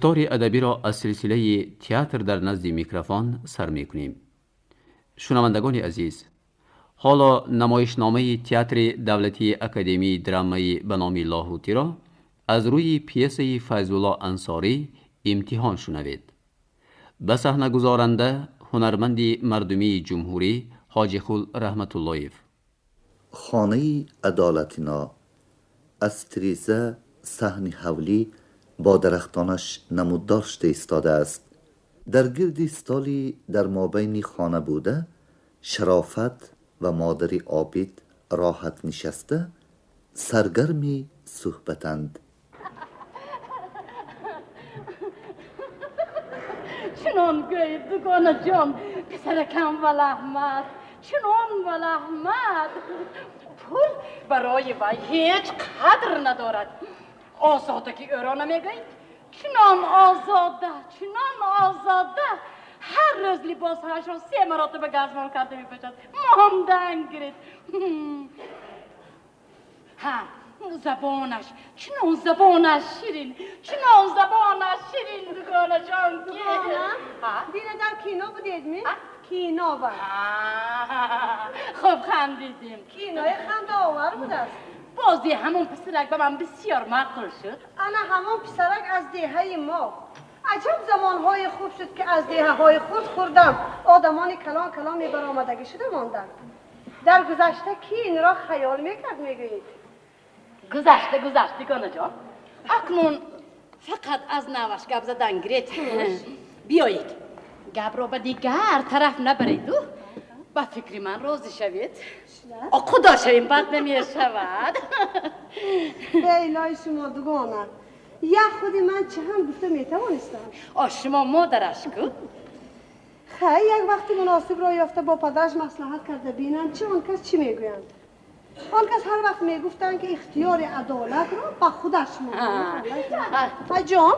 گفتار ادبی را از سلسله تئاتر در نزد میکروفون سر می کنیم. شنوندگان عزیز، حالا نمایشنامه تئاتر دولتی اکادمی درامایی به نام لاهوتی را از روی پیسه فیض‌الله انصاری امتحان شنوید. به صحنه گذارنده هنرمند مردمی جمهوری حاجی خل رحمت اللهیف. خانه عدالتینا از تریزه صحن حولی با درختانش نمودار شده ایستاده است. در گرد استالی در مابین خانه بوده، شرافت و مادری عابد راحت نشسته سرگرمی صحبتند. چنان گوید دوگانه جان، پسرکم ولحمت، چنان ولحمت. پول برای وی هیچ قدر ندارد. آزاده که او را نمیگوید؟ چنان آزاده، چنان آزاده. هر روز لباسهایش را 3 مرتبه گزمان کرده میپوشد. ماندن گرید. ها، زبانش، چنان زبانش شیرین، چنان زبانش شیرین دوگانه جان. دوگانه؟ دیره در کینو بودید می؟ کینو بود. خوب خندیدیم. کینوی خنده آور بود است. بازی همون پسرک به من بسیار معقول شد. انا همون پسرک از دیهه ما. عجب زمانهای خوب شد که از دیهه های خود خوردم. آدمان کلان کلامی برآمدگی شده ماندن. در گذشته کی این را خیال میکرد میگویید؟ گذشته کنه جان. اکنون فقط از نوش گپ زدن گریت. بیایید گپ را به دیگر طرف نبرید و با فکری من راضی شوید. خدا شویم بد نمی شود. بیلای شما دوگانه. یا خودی من چه هم گفته میتوانستم. شما مادرش کو؟ خیلی یک وقتی مناسب را یافته با پدرش مصلحت کرده بینن چه آن کس چی میگویند؟ آن کس هر وقت میگفتن که اختیار عدالت را با خودش میگویند. جان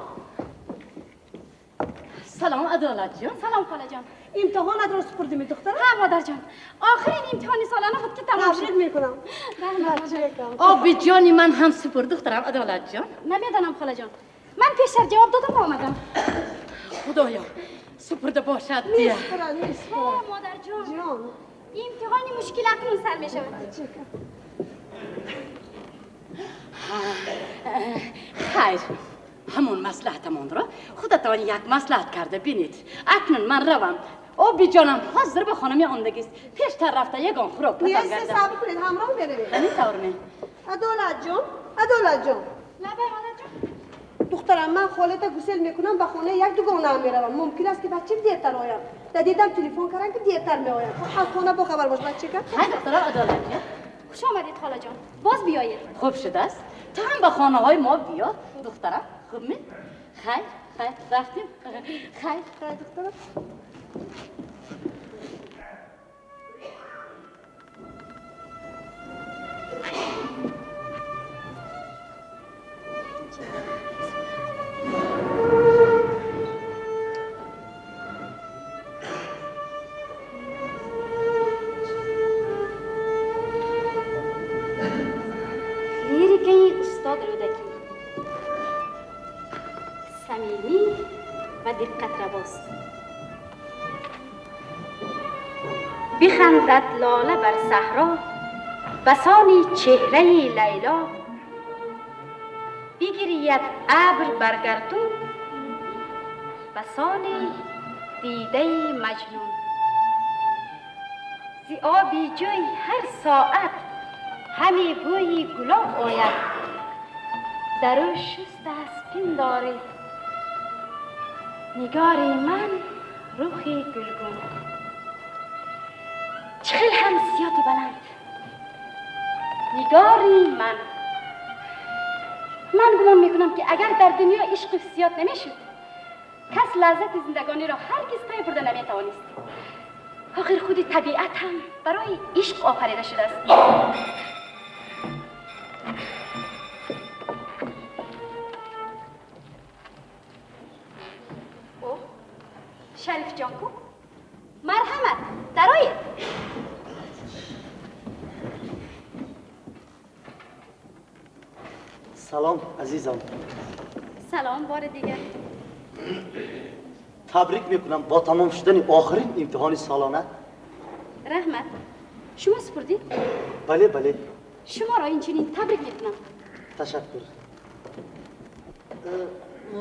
سلام عدالت جان. سلام خاله جان. امتحانت را سپردیم دخترم؟ ها مادر جان. آخرین امتحانی سالانه بود که تمام شد. تبریک میکنم. آبی جانی من هم سپرد دخترم عدالت جان. نمیدانم خاله جان. من پیشتر جواب دادم و آمدم. خدایا سپرده باشد دیه. نیست مادر جان. امتحانی مشکل اکنون سر می شود. خیر، همون مصلحتمان را خودتان یک مصلحت کرده بینید. اکنون من روم. آبی جانم حاضر به خانمی آندگیست. پیشتر رفته یگان خوراک پسند گردم. نیستی صبر کنید همراه بروید. نمی‌طور نه. عدالت جان. لبه مادر جان. دخترم من خالت گسل میکنم به خانه یک دوگانه هم میروم. ممکن است که بچه دیرتر آیم. دیدم تلفن کردن که دیرتر میآیم. از خانه با خبر باش بچه که. های دخترم عدالت جان. خوش آمدید خاله جان. باز بیایید. خوب شده است. تو هم به خانه های ما بیا دخترم. خوب می؟ خیر رفتیم. خیر دخترم. لیریکه استاد رودکی صمیمی و دقت رواست. بخندد لاله بر صحرا بسانی چهره لیلا، بگرید ابر بر گردون بسانی دیده مجنون. زی آبی جوی هر ساعت همی بوی گلاب آید، در او شست از پنداری نگاری من روحی گلگون. چخیل هم سیاتی بلند نگاری من گمان میکنم که اگر در دنیا عشق سیاد نمیشد کس لذت زندگانی را هرگز پی برده نمیتوانست. آخر خود طبیعت هم برای عشق آفریده شده است. شریف جان کو؟ مرحمت درآیید. سلام عزیزم. سلام بار دیگر. تبریک میکنم با تمام شدن آخرین امتحان سالانه. رحمت شما سپردید؟ بله بله. شما را این چنین تبریک میکنم. تشکر.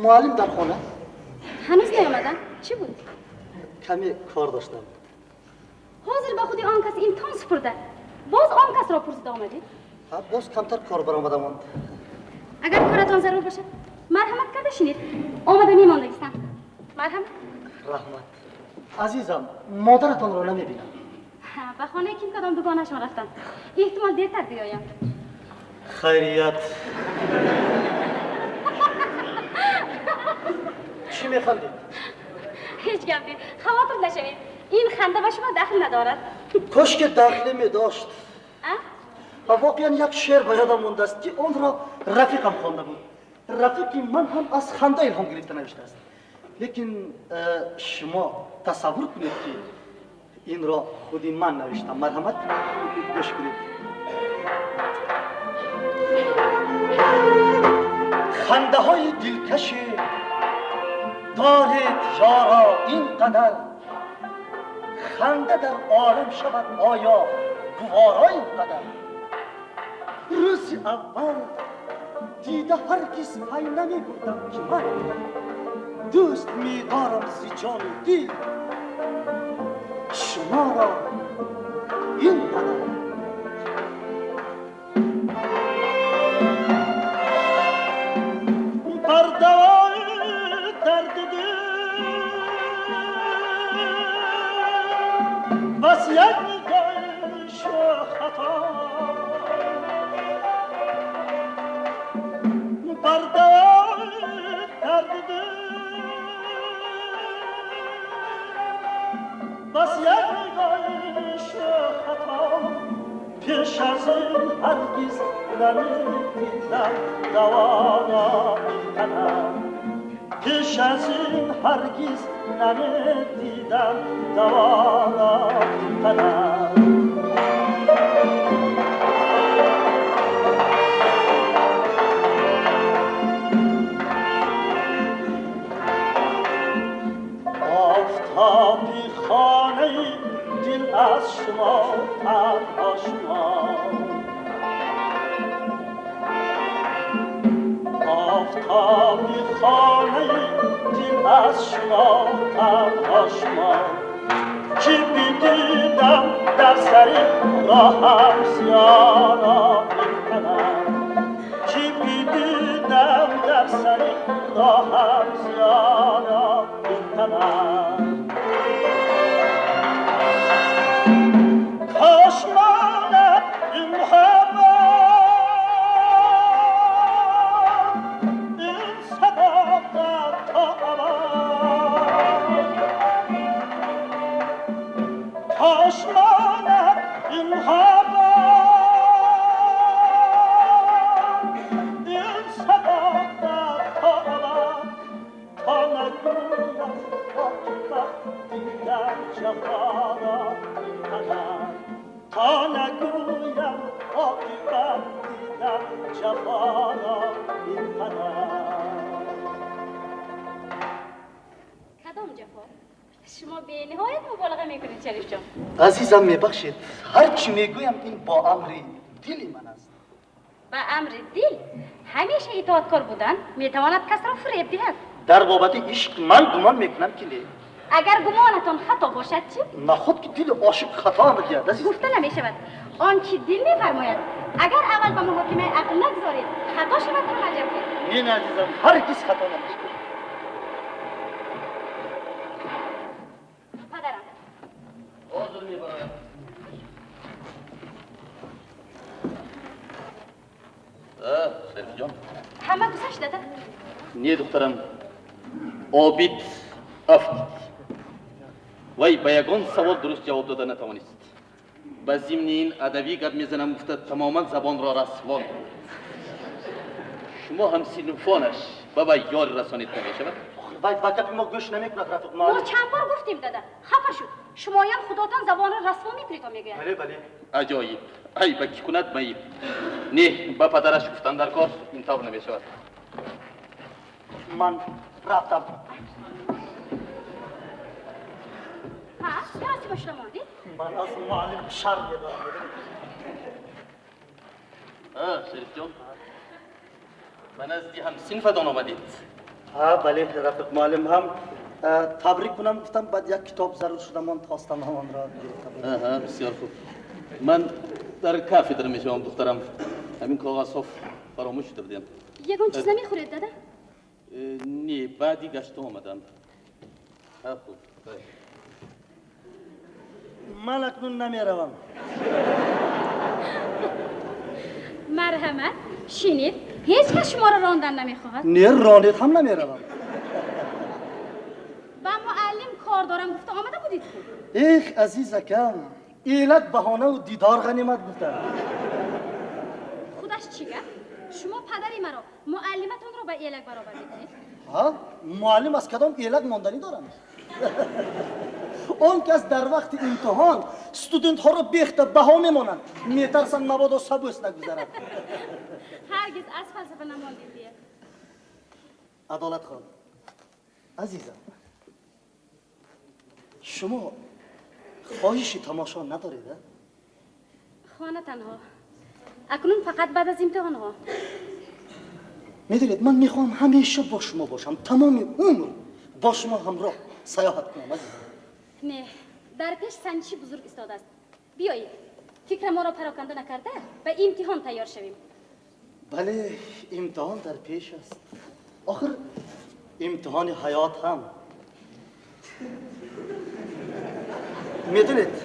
معلم در خانه؟ هنوز نیامدن؟ چی بود؟ کمی کار داشتم. حاضر با خودی آن کس امتحان سپرده باز آن کس را پرسیده آمدید؟ باز کمتر کار برآمده ماند. اگر کارتان ضرور باشد مرحمت کرده شینید آمده میماندگیستم. مرحمت. رحمت عزیزم مادرتان را نمیبینم. به خانه کیم کدام دوگانه‌شان رفتن. احتمال دیرتر بیایم. خیریت. چی میخندید؟ هیچ گپی خواطر نشوید. این خنده به شما دخل ندارد. کاش که دخلی می داشت. واقعا یک شعر به یادم مونده است که آن را رفیقم خوانده بود. رفیقی من هم از خنده الهام گرفته نوشته است. لیکن شما تصور کنید که این را خودی من نوشتم. مرحمت گوش کنید. خنده های دلکش دارید یارا اینقدر، خنده در عالم شود آیا گوارا اینقدر. روز اول دیده هرگز پی نمی بردم که من دوست می دارم ز جان و دل شما را اینقدر. بر دوای درد دل بس یک نگاهش خطا، بر دوای درد دل بس یک نگاهش خطا، پیش از این هرگز نمیدیدم دوا اینقدر، پیش از این هرگز نمیدیدم دوا اینقدر. آفتابی خانه دل از شما تنها شما، آفتابی خانه دل از شما تنها شما، که بدیدم در سر راهم زیانا اینقدر، که بدیدم در سر راهم زیانا اینقدر. کاش ماند این محبت این صداقت تا ابد، کاش ماند این محبت این صداقت تا ابد، تا نگویم عاقبت دیدم جفا را اینقدر، تا نگویم عاقبت دیدم جفا را اینقدر. کدام جفا؟ شما به نهایت مبالغه میکنید شریف جان. عزیزم میبخشید هر چی میگویم این با امر دل من است. با امر دل همیشه اطاعتکار بودن میتواند کس را فریب دهد. در بابت عشق من گمان میکنم که نه. اگر گمانتان خطا باشد چی؟ نه خود که دل عاشق خطا میگیرد عزیز. گفته نمیشود آنچه دل میفرماید اگر اول به محاکمه عقل نگذارید خطا شود هم عجب کنید. نه عزیزم هرگز خطا نمیشه. پدرم حاضر میبرایم. شریف جان همه گذشت داده؟ نه دخترم عابد افتید وی به یگان سوال درست جواب داده نتوانست. به ضمن این ادبی گپ میزنم گفته تماما زبان را رسوان. شما هم سینوفانش به یار رسانید نمیشود؟ وای با گپ ما گوش نمیکند رفیق ما ما. چند بار گفتیم داده خفه شد. شمایان خداتان زبان را رسوا میکنید تا میگوید. بله بله. عجایب ای به کی کند میب. نه به پدرش گفتن در کار اینطور نمیشود. من رفتم. ها راستی باشلاماندی؟ من از معلم شرم میدارم. شریف جان من از هم صنفتان آمدید. بله رفیق معلم هم تبریک کنم گفتم بعد یک کتاب ضرور شده من خواستم هم آن را گرفتم. بسیار خوب. من در کافی در میشم دخترم. همین کاغذ ها فراموش شده بودیم. یگون چیز نمیخورید دادا؟ نه بعدی گشت آمدم. خوب. من اکنون نمیروم. مرحمت شینید هیچ کس شما را راندن نمیخواهد. نه راندید هم نمیروم. با معلم کار دارم گفته آمده بودید خوب. ایخ عزیزکم ایلک بهانه و دیدار غنیمت بوده. خودش چی گفت؟ شما پدری مرا معلمتون رو به ایلک برابر میکنید؟ ها معلم از کدام ایلک ماندنی دارم. اون کس در وقت امتحان استودنت ها رو بیخته بها میمونن میترسن مبادا سبوس نگذرد. هرگز از فلسفه نماندید دیگه. عدالت خان عزیزم شما خواهشی تماشا ندارید؟ خانه تنها اکنون فقط بعد از امتحان ها. میدونید من میخوام همیشه با شما باشم تمام عمر با شما همراه سیاحت کنم عزیزم. نه در پیش سنجشی بزرگ استاده است. بیایید فکر ما را پراکنده نکرده به امتحان تیار شویم. بله امتحان در پیش است. آخر امتحان حیات هم. میدونید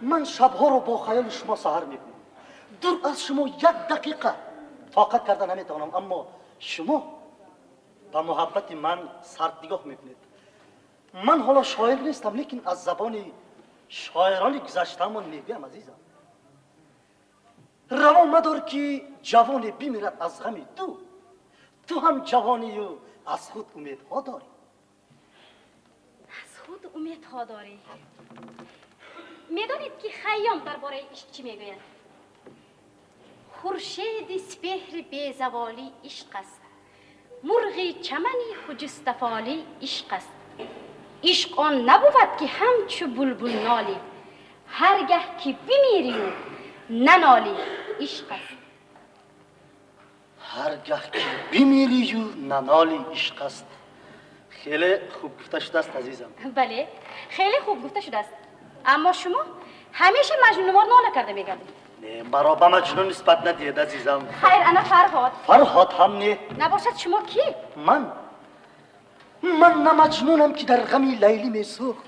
من شبها رو با خیال شما سهر میکنم. دور از شما یک دقیقه طاقت کردن نمیتونم اما شما با محبت من سردنگاه میکنید. من حالا شاعر نیستم لیکن از زبان شاعران گذشته‌مان میگم عزیزم. روا مدار که جوانی بمیرد از غم تو هم جوانی و از خود امیدها داری. از خود امیدها داری. میدانید که خیام درباره عشق چی میگوید؟ خورشید سپهر بی زوالی عشق است، مرغ چمنی خجستفالی عشق است. عشق آن نبود که همچو بلبل نالی، هرگه که بمیری و ننالی عشق است. هرگه که بمیری و ننالی عشق است. خیلی خوب گفته شده است عزیزم. بله خیلی خوب گفته شده است. اما شما همیشه مجنون وار ناله کرده میگردید. نه مرا به مجنون نسبت ندید عزیزم. خیر انا فرهاد هم نه. نباشد شما کی؟ من نه مجنونم که در غمی لیلی می سوخت،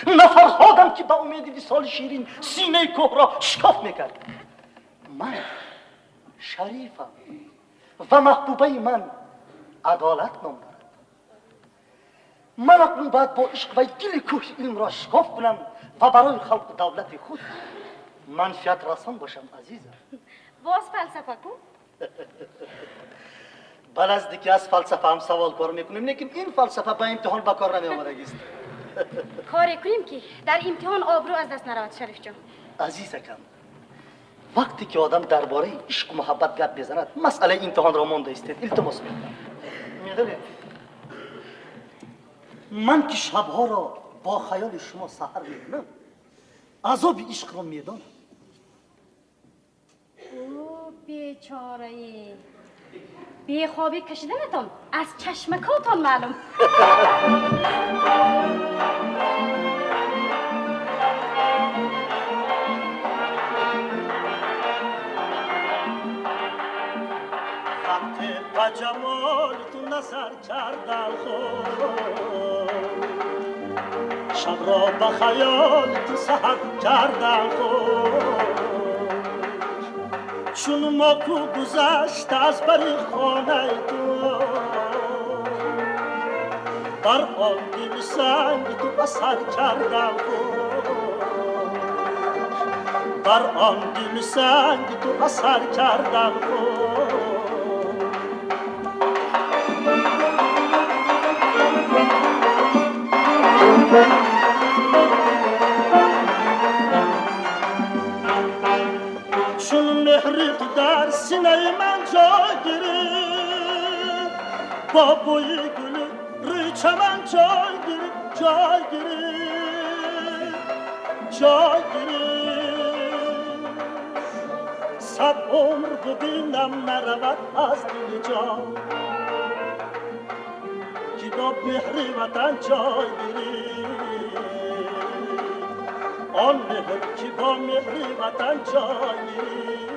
نه فرهادم که با امید وصال شیرین سینه کوه را شکاف میکرد. من شریفم و محبوبه من عدالت نام دارد. من اکنون باید با عشق و دل کوه علم را شکاف کنم و برای خلق دولت خود منفعت رسان باشم عزیزم. باز فلسفه کو؟ بل از دیگه از فلسفه هم سوال کار میکنیم لیکن این فلسفه با امتحان با کار نمی آمده است. کاری کنیم که در امتحان آبرو از دست نرود شریف جان. عزیزکم وقتی که آدم درباره عشق و محبت گپ بزند مسئله امتحان را مانده است. التماس میکنم میدونید من که شبها را با خیال شما سحر میکنم عذاب عشق را میدانم. او بیچاره بی خوابی کشیدنتان از چشمکاتان معلوم. خط و جمال تو نظر کردم خود، شب را به خیال تو سحر کردم خود. چون ما کو گذشت از بر خانه تو، بر آن دل سنگ تو اثر کردم خود، بر آن دل سنگ تو اثر کردم خود. چون مهر تو در سینه من جا گرفت با بوی گل چمن جای گیری جای گیری جای گیری صد عمر ببینم نرود از دل جان که با مهر وطن جای گیری آن مهر که با مهر وطن جای گیری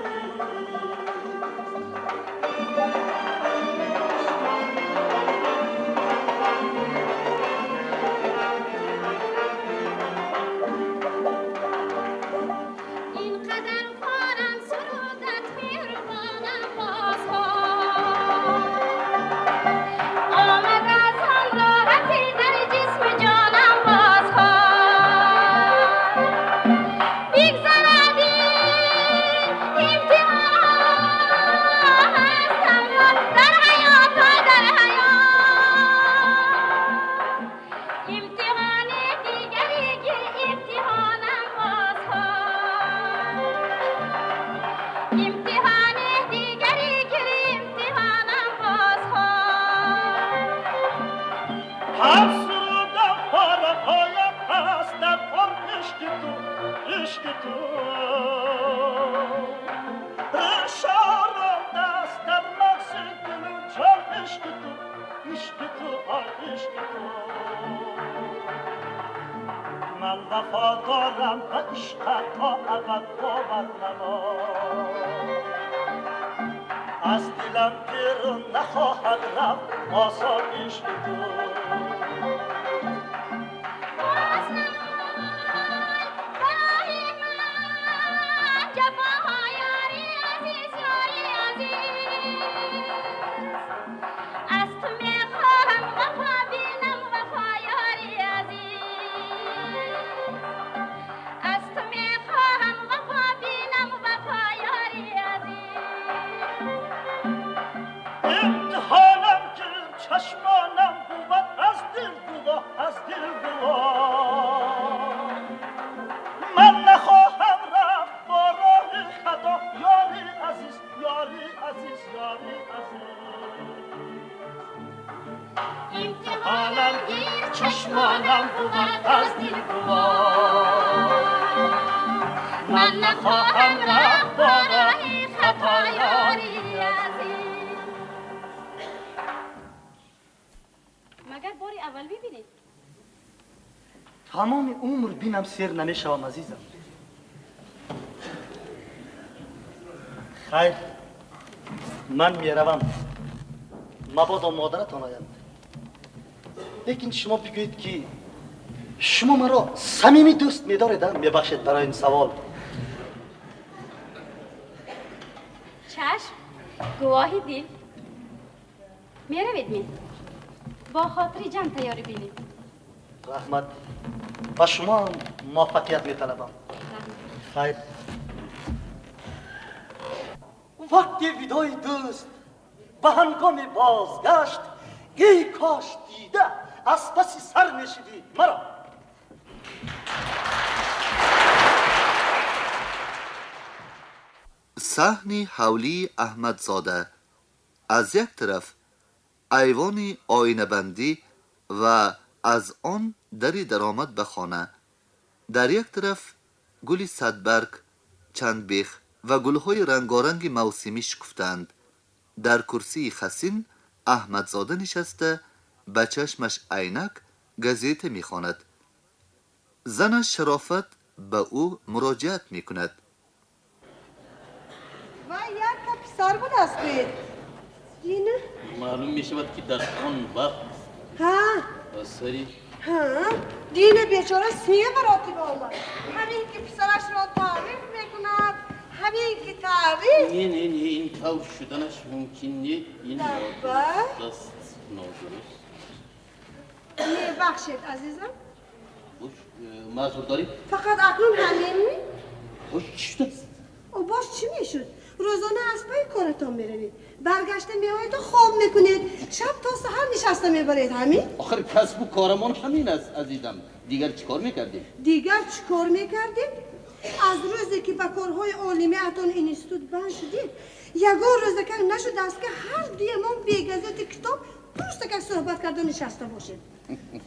من وفادارم به عشق تا ابد باور نما از دلم بیرون نخواهد رفت آسایش تو چشمانم بود از دل من نخواهم رفت با راه خطا یاری عزیز. مگر باری اول ببینید؟ تمام عمر بینم سیر نمیشوم عزیزم. خیر من میروم مبادا مادرتان آید لیکن شما بگویید که شما مرا صمیمی دوست می‌دارید. میبخشید برای این سوال. چشم گواهی دل میروید می با خاطر جمع تیاری بینید. رحمت و شما موفقیت می‌طلبم. خیر وقتی ودای دوست به هنگام بازگشت ای کاش دیده از پس سر نشیدی مرا. صحن حولی احمدزاده از یک طرف ایوان آینه بندی و از آن دری درآمد به خانه، در یک طرف گلی صدبرگ، چند بیخ و گلهای رنگارنگ موسمی شکفتند. در کرسی خسین احمدزاده نشسته به چشمش عینک گزیته می‌خواند. زنش شرافت به او مراجعت می‌کند. و یک پسر بود از بید دینه معلوم می‌شود که در آن وقت ها سری دینه بیچاره سیه براتی با آمد. همین که پسرش را تعریف میکند، همین که تعریف نه این طور شدنش ممکن نه. این دست نادرست. بخشید عزیزم. معذور دارید؟ فقط اکنون همین چی شده؟ او باش چی میشد؟ روزانه از پای کارتان میروید، برگشته میآیید و خواب میکنید، شب تا سحر نشسته میبرید. همین آخر کسب و کارمان همین است عزیزم. دیگر چی کار میکردیم؟ از روزی که به کارهای عالمی اتان اینستیتوت بند شدید یگان روزه که نشده است که هر دیمان بیگزت کتاب درسته که صحبت کرده نشسته باشید.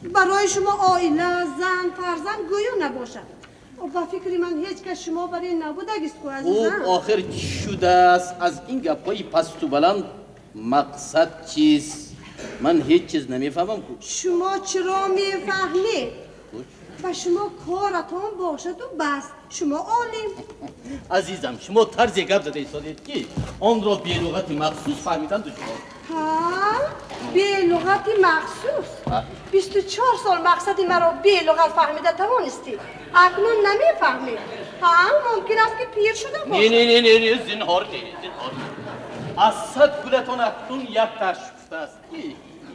برای شما آیله، زن، فرزند گویا نباشد. با فکر من هیچ که شما برای نبودگیست که عزیزم. او آخر چی شده است از این گپای پست و بلند؟ مقصد چیست؟ من هیچ چیز نمیفهمم کو. شما چرا میفهمید؟ و شما کارتان باشد و بس. شما عالم. عزیزم شما طرز گپ زده ایستادید که آن را به لغت مخصوص فهمیدن دشوار. ها؟ به لغت مخصوص؟ 24 سال مقصدی مرا به لغت فهمیده توانستی. اکنون نمیفهمید. ها؟ ممکن است که پیر شده باشد. نه زنهار از 100 گلتان اکنون یک تشفت است که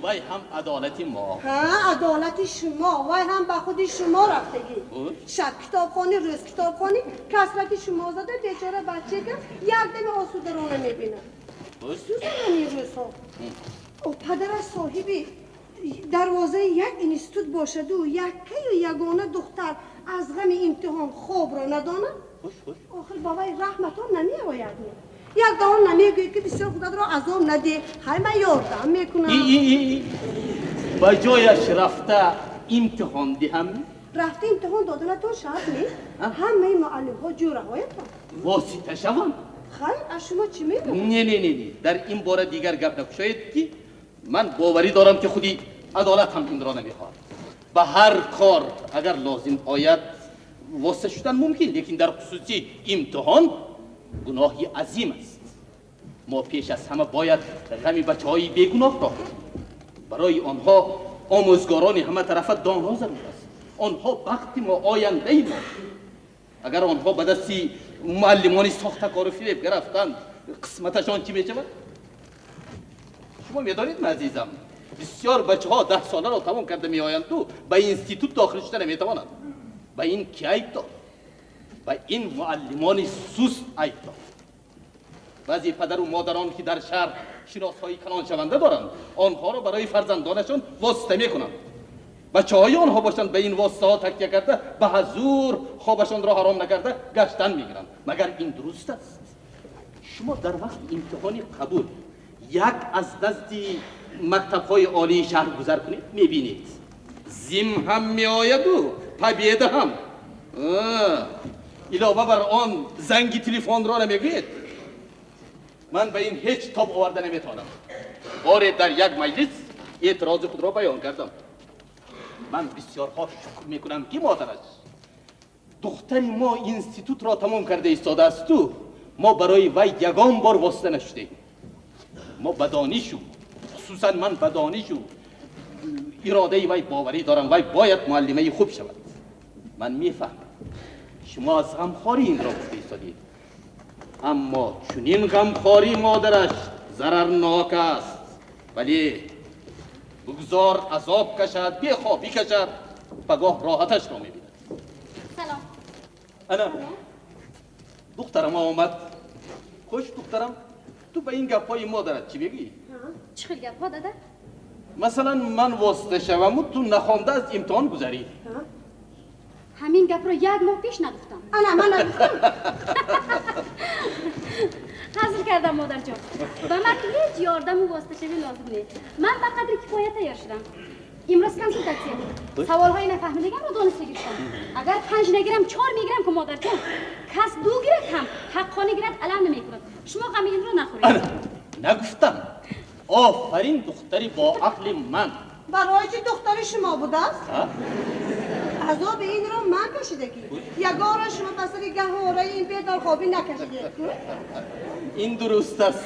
وی هم عدالت ما. ها؟ عدالت شما وی هم به خود شما رفتگی. شب کتابخانی روز کتابخانی کسرت شما زده بیچاره بچه که یک دم آسوده رو نمیبینه. خصوصا همین روزها او پدر صاحبی دروازه یک اینستیتوت باشد و یکی و یگانه دختر از غم امتحان خواب را نداند. آخر بابای رحمتان نمی آید. یک دان نمیگوید که بسیار خودت را عذاب نده. های من یاردم میکنم. با جایش رفته امتحان دهم. رفته امتحان دادن تو شرط نیست. همه معلم ها جوره هایتان واسطه شوم. خیلی از شما چی میگوید؟ نه در این باره دیگر گپ نکشید که من باوری دارم که خودی عدالت هم این را نمیخواد. به هر کار اگر لازم آید واسطه شدن ممکن، لیکن در خصوصی امتحان گناهی عظیم است. ما پیش از همه باید غم بچه‌های بیگناه را برای آنها آموزگاران همه طرف دانا ضرور است. آنها بخت ما، آینده ما. اگر آنها به دستی معلمانی ساختکار و فریب گرفتند قسمتشان چی میشود؟ شما میدانید عزیزم بسیار بچه ها 10 ساله را تمام کرده میآیند تو به اینستیتوت داخل شده نمیتوانند. به این کی عیب داد؟ به این معلمان سوست عیب داد. بعضی پدر و مادران که در شهر شناسایی کلان شونده دارند آنها را برای فرزندانشان واسطه میکنند. بچه های آنها باشند به این واسطه ها تکیه کرده به حضور خوابشان را حرام نکرده گشتن میگیرند. مگر این درست است؟ شما در وقت امتحان قبول یک از نزدی مکتب های عالی شهر گذر کنید میبینید زیم هم میآید و طبیعه هم. علاوه بر آن زنگی تلفن را نمیگوید. من به این هیچ تاب آورده نمیتوانم. باره در یک مجلس اعتراض خود را بیان کردم. من بسیارها شکر میکنم که مادرش دختری ما اینستیتوت را تمام کرده ایستاده است تو ما برای وی یگان بار واسطه نشدیم. ما بدانیشو خصوصا من بدانیشو اراده وی باوری دارم وی باید معلمه خوب شود. من میفهمم شما از غمخواری این را گفته ایستادید، اما چنین غمخواری مادرش ضررناک است. ولی بگذار عذاب کشد بیخوابی کشد پگاه راحتش را میبیند. سلام. انا دخترم آمد. خوش دخترم تو به این گپای مادرت چی بگی؟ چه خیلی گپ ها داده؟ مثلا من واسطه شوم و تو نخوانده از امتحان گذری. همین گپ رو یک ماه پیش نگفتم. من نگفتم. حاضر کردم مادر جان. به من هیچ یاردم و واسطه شوی لازم نیست. من به قدر کفایت تیار شدم. امروز کنسولتاسیون سوالهای نفهمیدگم رو دانسته گرفتم. اگر 5 نگیرم 4 میگیرم که مادر جان کس 2 گیرد هم حقانی گیرد علم نمیکند. شما غم این رو نخورید. نگفتم. آفرین دختری با عقل من. برای چی دختر شما بوده است؟ عذاب این را من کشیدگی. یگاره شما بسر گهواره این بیدار خوابی نکشیدید. این درست است.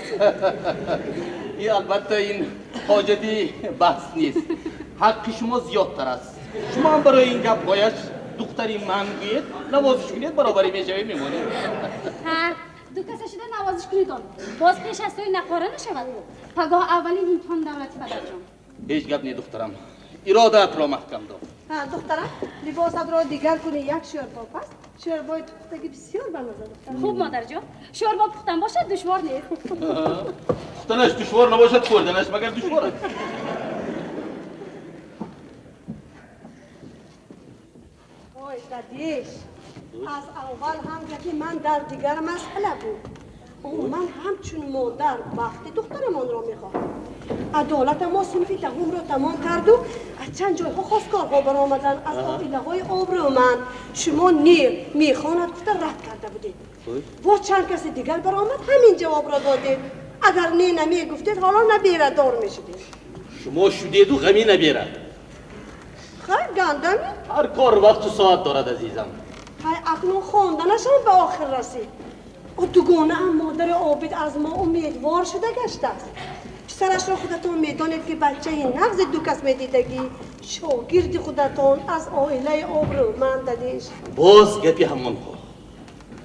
این البته این حاجتی بحث نیست. حق شما زیادتر است. شما هم برای این گپ باید دختری من گوید نوازش کنید برابری میشوی میمونید. دو کسا شده نوازش کنید آن باز پیش از توی نخواره نشود. پگاه اولین امتحان دولتی پدر جان. هیچ گپ نی دخترم. ارادت را محکم دار. دخترم لباست را دیگر کنی یک شوربا پس شوربای پختگی بسیار بنازه دخترم. خوب مادر جان شوربا پختن باشد دشوار نیست. پختنش دشوار نباشد خوردنش مگر دشوار است. وای دادیش از اول هم که من در دیگر مسئله بود من همچون مادر وقتی دخترمان را میخواهم. عدالت ما صنف دهم را تمام کرد و از چند جایها خواستگارها برآمدند از عائله های آبرومند. شما نیر میخواند گفته رد کرده بودید. با چند کسی دیگر برآمد همین جواب را دادید. اگر نه نمیگفتید حالا نبیره دار میشدید. شما شدید و غمی نبیره. خیر گندمی؟ هر کار وقت و ساعت دارد عزیزم. های اکنون خواندنشان به آخر رسید. و دوگانه هم مادر عابد از ما امیدوار شده گشته است. پسرش را خودتان میدانید که بچه نغز دو کس میدیدگی شاگرد خودتان از عائله آبرومند دادیش. باز گپی همان ها.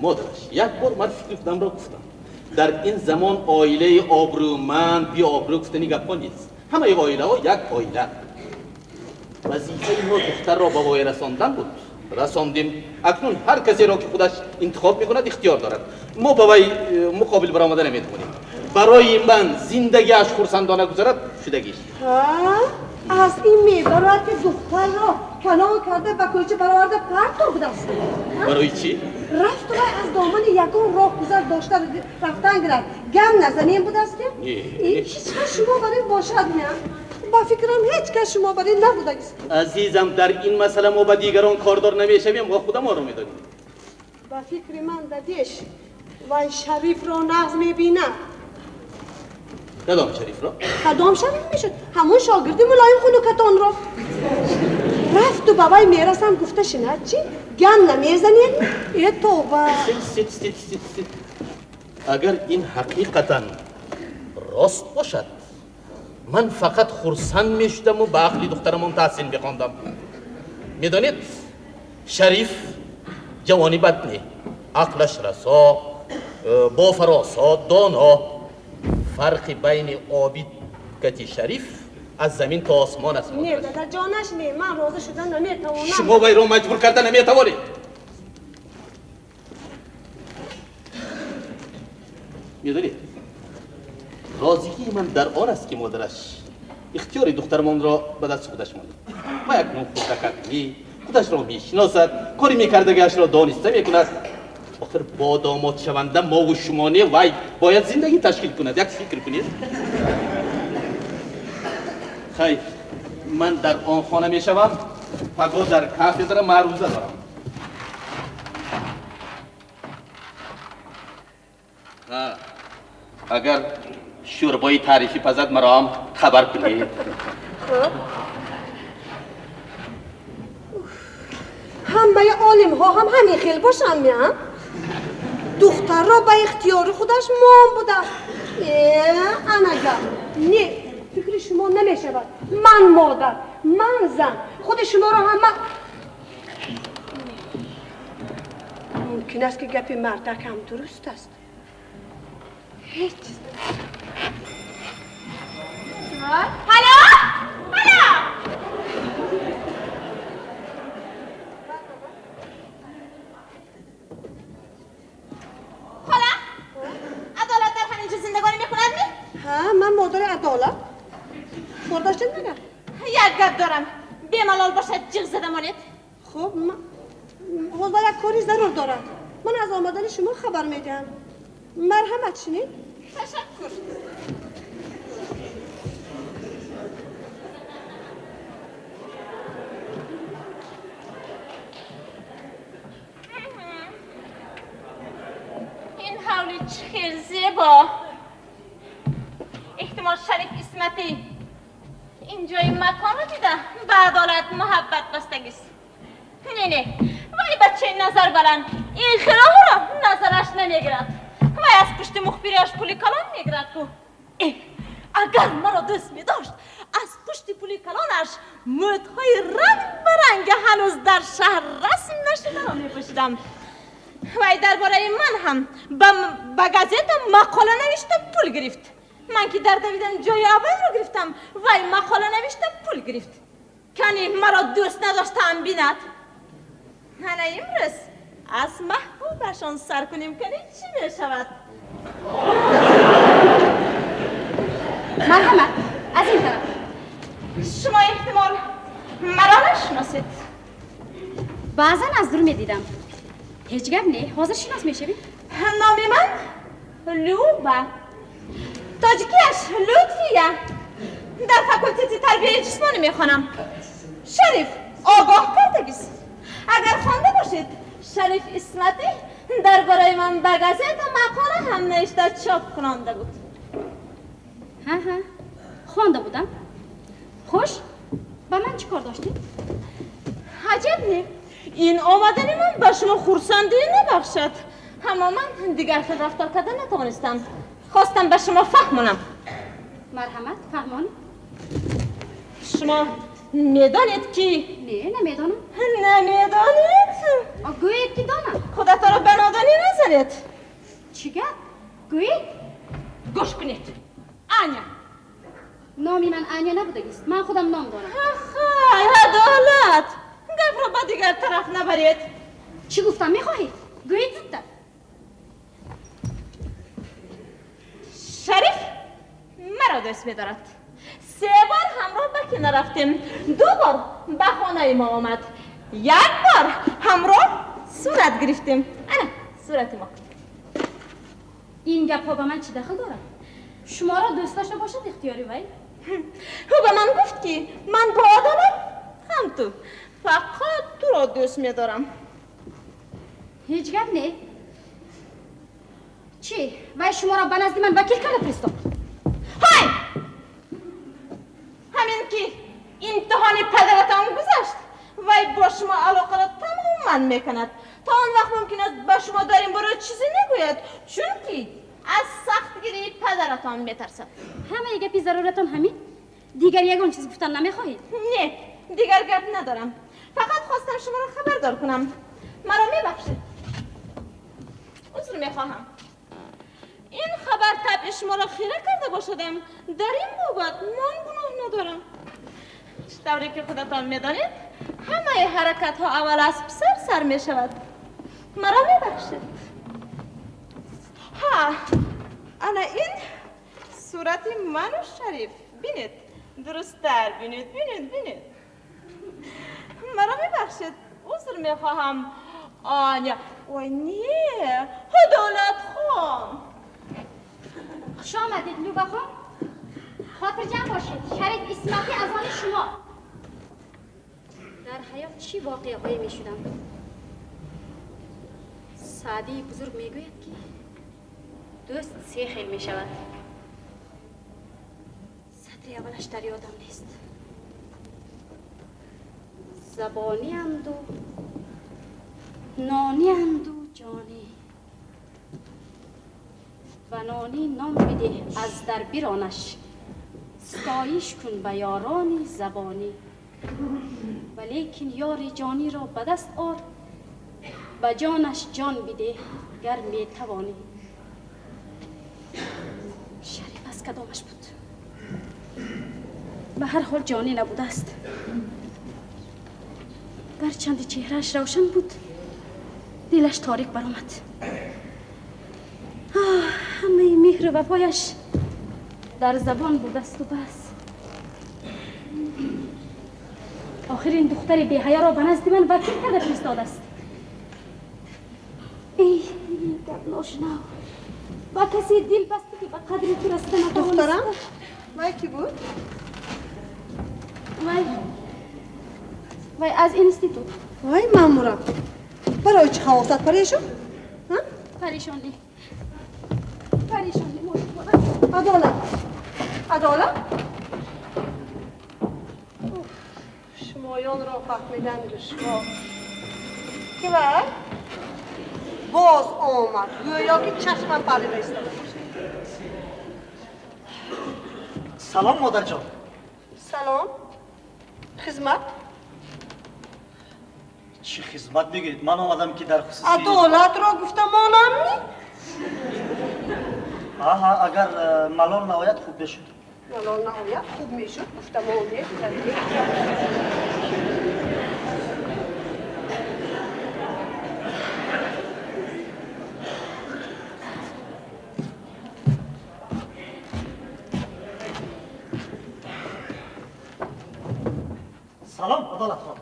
مادرش یک بار من فکر کردم را گفتم. در این زمان عائله آبرومند بی آبرو گفتنی گپ نیست. همه عائله ها یک عائله. وظیفه ما دختر را به وای رساندن بود. رساندیم. اکنون هر کسی را که خودش انتخاب میکند اختیار دارد. ما به وی مقابل برآمده نمیتوانیم. برای من زندگیش خرسندانه گذرد شدگیش. از این میبرد که دختر را کلان کرده و کوچه برآورده پرت بوده است. برای چی؟ رفت و از دامن یگان راه گذر داشته رفتن گرد. گم نزنیم بوده است که؟ هیچ کس شما برای باشد نه؟ با فکرم هیچ کس شما برای نبوده است. عزیزم در این مسئله ما با دیگران کاردار نمیشویم و خودم رو میدانیم. با فکر من دادیش و شریف را نغز میبینه. کدام شریف را؟ کدام شریف میشد؟ همون شاگرد ملایم خلوکتان را. رفت و بابای میرسم گفته شنید چی؟ گم نمیزنید؟ ای توبه. سیت. اگر این حقیقتا راست باشد من فقط خرسند میشدم و به عقلی دخترمان تحسین بخواندم. میدانید شریف جوانی بد نی، عقلش رسا، با فراسات، دانا. فرق بین عابد کتی شریف از زمین تا آسمان است. نه دادا جانش نه، من راضی شدن نمیتوانم. شما وی را مجبور کردن نمیتوانید. میدانید راضیی من در آن است که مادرش اختیار دخترمان را به دست خودش ماند و اکنون خودکردگی خودش را میشناسد، کاری میکردگیش را دانسته میکند. آخر با داماد شونده ما و شمانه وی باید زندگی تشکیل کند. یک فکر کنید. خیر من در آن خانه میشوم، پگاه در کافه دارم، معروضه دارم. اگر شوربای تعریفی پزد مرا هم خبر کنید. همه عالم ها هم همین خیل باشن میان. دختر را به اختیار خودش مام بوده. انگه نه فکر شما نمیشود. من مادر، من زن، خود شما را همه ممکن است که گپی مردک هم درست است. هیچ هلا عدالت در همینجا زندگانی میکند می؟ ها من مادر عدالت برداشتن نگم. یک گپ دارم، بیمالال باشد جیغ زدمانید. خب حالا یک کاری ضرور دارد. من از آمدن شما خبر میدهم. مرحمت شنید؟ تشکر. این حولی چخیر زیبا. احتمال شریف اسمتی اینجای مکان رو دیدم. به عدالت محبت بستگیست. نه وای بچه نظر بلند این خیراه را نظرش نمیگیرد. وای از پشت مخبریش پولی کلان میگیرد کو. اگر مرا دوست میداشت از پشت پولی کلانش موتهای رنگ برنگ هنوز در شهر رسم نشده را میپوشیدم. وای درباره من هم به گازت مقاله نوشته پول گرفت. من که در دویدن جای اول رو گرفتم وای مقاله نوشته پول گرفت. کنی مرا دوست نداشتم بیند. حالا امروز از محبوبشان سر کنیم کنی چی می شود؟ مرحمت از این طرف. شما احتمال مرا نشناسید. بعضا از دور می دیدم. هیچ گپ نه، حاضر شناس می شوید؟ نام من لوبه تاجیکیش لطفیه در فاکولته تربیه جسمانی میخوانم. شریف آگاه کردگیست. اگر خوانده باشید شریف اسمتی درباره من به گازت مقاله هم نوشته چاپ کننده بود. ها خوانده بودم. خوش با من چی کار داشتی؟ عجب نی این آمدنی من به شما خورسندی نبخشد، اما من دیگر خود رفتار کردن نتوانستم. خواستم به شما فهمونم. مرحمت فهمانی؟ شما میدانید کی؟ نه نمیدانم. نمیدانید؟ گویید که دانم. خودت را به نادانی نزنید. چی گفت؟ گویید؟ گوش کنید. آنیا. نامی من آنیا نبودگیست. من خودم نام دارم. آخای عدالت. گفت را به دیگر طرف نبرید. چی گفتم میخواهید؟ گویید زودتر. شریف مرا دوست می‌دارد. 3 بار همراه به کنار رفتیم. 2 بار به خانه ما آمد. 1 بار همراه صورت گرفتیم. انا صورت ما. این گپ ها به من چی دخل دارد؟ شما را دوست داشته باشد اختیاری وی؟ او به من گفت که من با عدالت هم تو فقط تو را دوست می‌دارم. هیچ گپ نه؟ چی؟ وی شما را به نزد من وکیل کرده فرستاد؟ های! همین که امتحان پدرتان گذشت وی با شما علاقه را تماما میکند. تا آن وقت ممکن است به شما در این باره چیزی نگوید، چون که از سختگیری پدرتان میترسد. همه گپی ضرورتان همین؟ دیگر یگان چیز گفتن نمیخواهید؟ نه، دیگر گپ ندارم. فقط خواستم شما را خبردار کنم. مرا میبخشید. عذر میخواهم. این خبر طبع شما را خیره کرده باشدم. در این بابت من گناه ندارم. طوری که خودتان میدانید همه حرکت ها اول از پسر سر می شود. مرا میبخشید. ها انا این صورت من و شریف بینید. درست‌تر بینید. مرا میبخشید. عذر میخواهم. آنیا وای نه عدالت خان. خوش آمدید لوبا خان. خاطر جمع باشید. شریف اسمتی از آن شما. در حیات چی واقعه هایی می شدم؟ سعدی بزرگ می گوید که دوست 3 خیل می شود. سطری اولش در یادم نیست. زبانی اند و نانی اند و جانی و نانی نام بده از در بیرانش ستایش کن به یارانی زبانی ولیکن یار جانی را به دست آر به جانش جان بده گر می توانی. شریف از کدامش بود؟ به هر حال جانی نبوده است. گرچند چهرهش روشن بود دلش تاریک برآمد. همه مهر و وفایش در زبان بود است و بس. آخر این دختر بی حیا را به نزد من وکیل کرده فرستاده است. ای گپ ناشنا با کسی دل بسته که به قدر تو رسیده نتوانست. دخترم وای کی بود؟ وای از اینستیتوت. وای مامورم برای چه خواستت پریشون؟ پریشانی عدالت شمایان را فهمیدن دشوار. که وای باز آمد گویا که چشمم پرده ایستاده باشه. سلام مادر جان. سلام خدمت. چی خدمت میگید؟ من آمدم که در خصوصی عدالت را گفتم مانم نی؟ آها اگر ملال نهایت خوب بشد. ملال نهایت خوب میشد گفتم آنیه. سلام عدالت خان.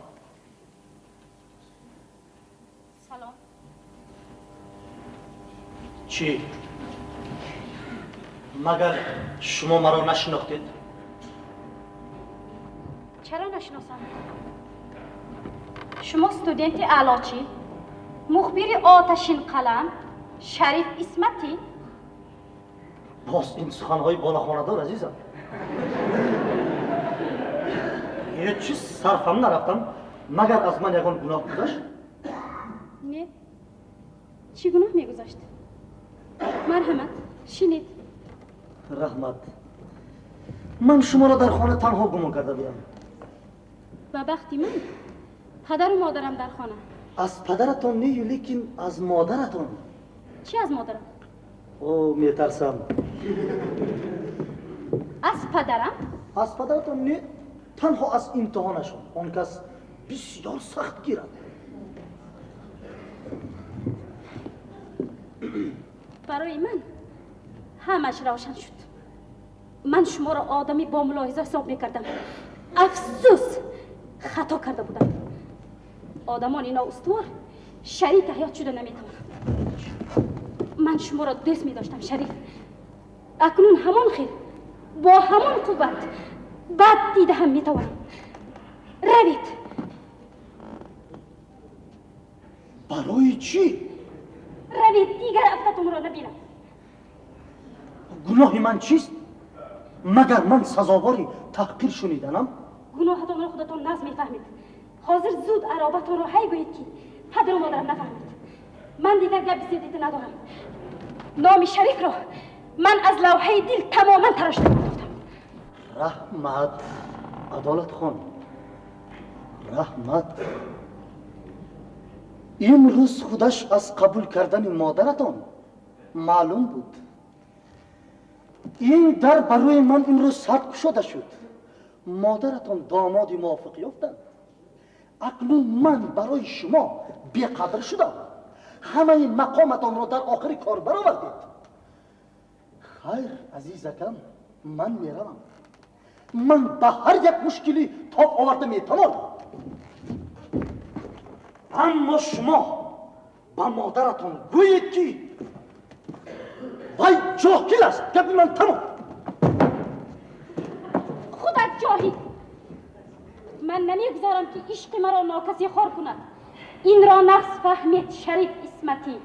سلام. چی؟ مگر شما مرا نشناختید؟ چرا نشناسم؟ شما استودنت علاچی؟ مخبر آتشین قلم؟ شریف اسمتی؟ باز این سخنهای بالاخانه دار عزیزم. یه چیز صرفم نرفتم مگر از من یگان گناه گذاشت؟ نه. چی گناه میگذاشت؟ مرحمت شنید. رحمت، من شما را در خانه تنها گمان کرده بودم. و بختی من پدر و مادرم در خانه. از پدرتان نه لیکن از مادرتان. چی از مادرم؟ او میترسم. از پدرم؟ از پدرتان نه، تنها از امتحانشون. آن کس بسیار سخت گیرد. برای من همش روشن شد. من شما را آدمی با ملاحظه حساب میکردم. افسوس خطا کرده بودم. آدمان نااستوار شریک حیات شده نمیتوانند. من شما را دوست میداشتم شریف. اکنون همان خیر با همان قوت بد دیده هم میتوانم. روید. برای چی؟ روید دیگر افتتون را نبینم. گناه من چیست؟ مگر من سزاواری تحقیر شنیدنم؟ گناهتان را خودتان نظم میفهمید. حاضر زود عرابتان را هی گویید که پدر و مادرم نفهمید. من دیگر گپ زیادی ندارم. نام شریف را من از لوحه دل تماما تراشته گفتم. رحمت، عدالت خان، رحمت، امروز خودش از قبول کردن مادرتان معلوم بود. این در برای من امروز سرد شده شد. مادرتان داماد موافق یافتند. اکنون من برای شما بی‌قدر شدم. همه مقامتان را در آخر کار برآوردید. خیر عزیزکم، من میروم. من به هر یک مشکلی تاب آورده میتوانم. اما شما با مادرتان گویید که وای جاهل است. گپ من تمام. خودت جاهل. من نمیگذارم که عشق مرا ناکسی خور کند. این را نقص فهمید شریف اسمتی.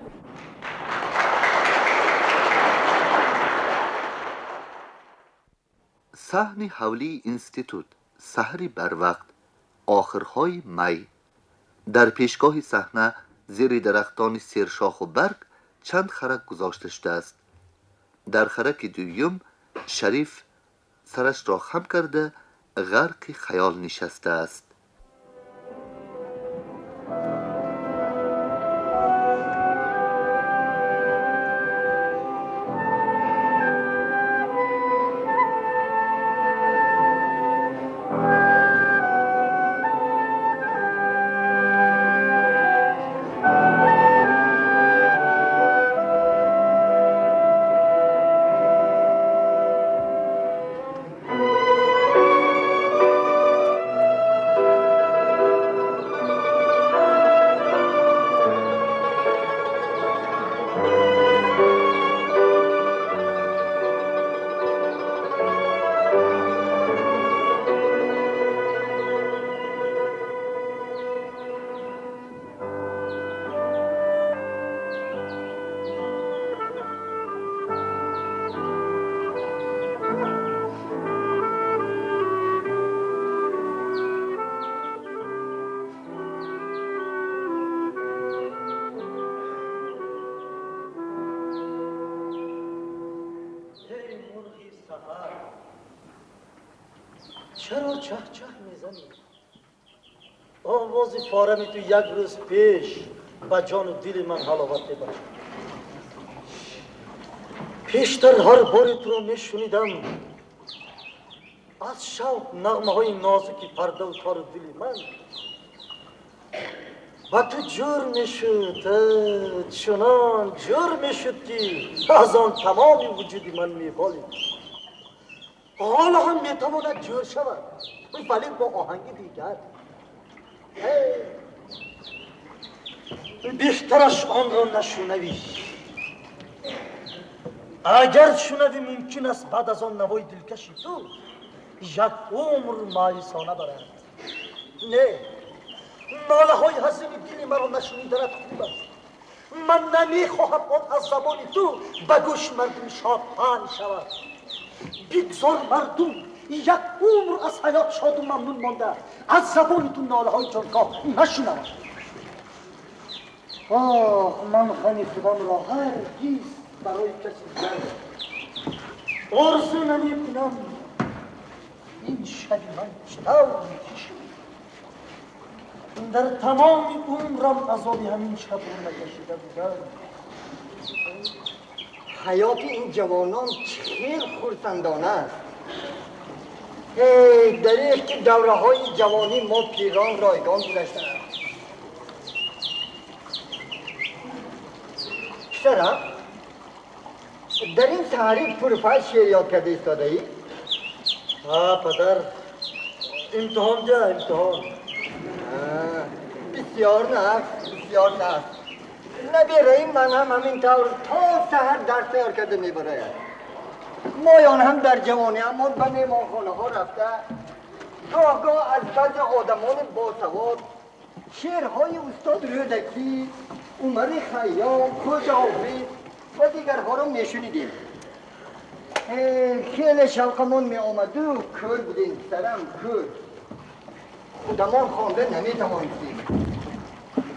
صحن حولی اینستیتوت سحری بر وقت آخرهای می. در پیشگاه صحنه زیر درختان سیرشاخ و برگ چند خرک گذاشته شده است. در خرک دویم شریف سرش را خم کرده غرق خیال نشسته است. چرا چه چه میزنی؟ آواز فارمی تو یک روز پیش با جان و دل من حلاوت میبخشد. پیشتر هر باری تو رو میشنیدم از شوق نغمه های نازکی پرده و تار دل من و تو جور میشد، چنان جور میشد که از آن تمامی وجود من میبالید. حالا هم میتواند جور شود ولی با آهنگ دیگر. بیشترش آن را نشنوی. اگر شنوی ممکن است بعد از آن نوای دلکشی تو یک عمر مایوسانه برد. نه، ناله های حزین دل مرا نشنیدنت خوب است. من نمیخواهم آن از زبان تو به گوش مردم شادمان شود. بگذار مردم یک عمر از حیات شاد و ممنون مانده از زبان تو ناله های جانکاه نشنوم. من خانی خودم را هرگز برای کسی آرزو نمی کنم. این شب من چطور میکشم؟ در تمام عمرم عذاب همین شب رو نکشیده بودم. حیات این جوانان چه خرسندانه است. در یک دوره های جوانی ما پیران رایگان گذشتند. پسرم در این تحریک پروفایل شعر یاد کرده ایستاده ای؟ پدر، امتحان ده امتحان. بسیار نه، بسیار نه. نبیره من هم همینطور تا سهر درس یاد کرده میبره. مایان هم در جوانی اما به مهمانخانه ها رفته گاه از بعض آدمان باسواد شعرهای استاد رودکی، عمر خیام، خجاوی و دیگرها رو میشنیدیم. خیلی شوقمون می آمد و کور بودیم سرم کور. خودمان خوانده نمیتوانستیم.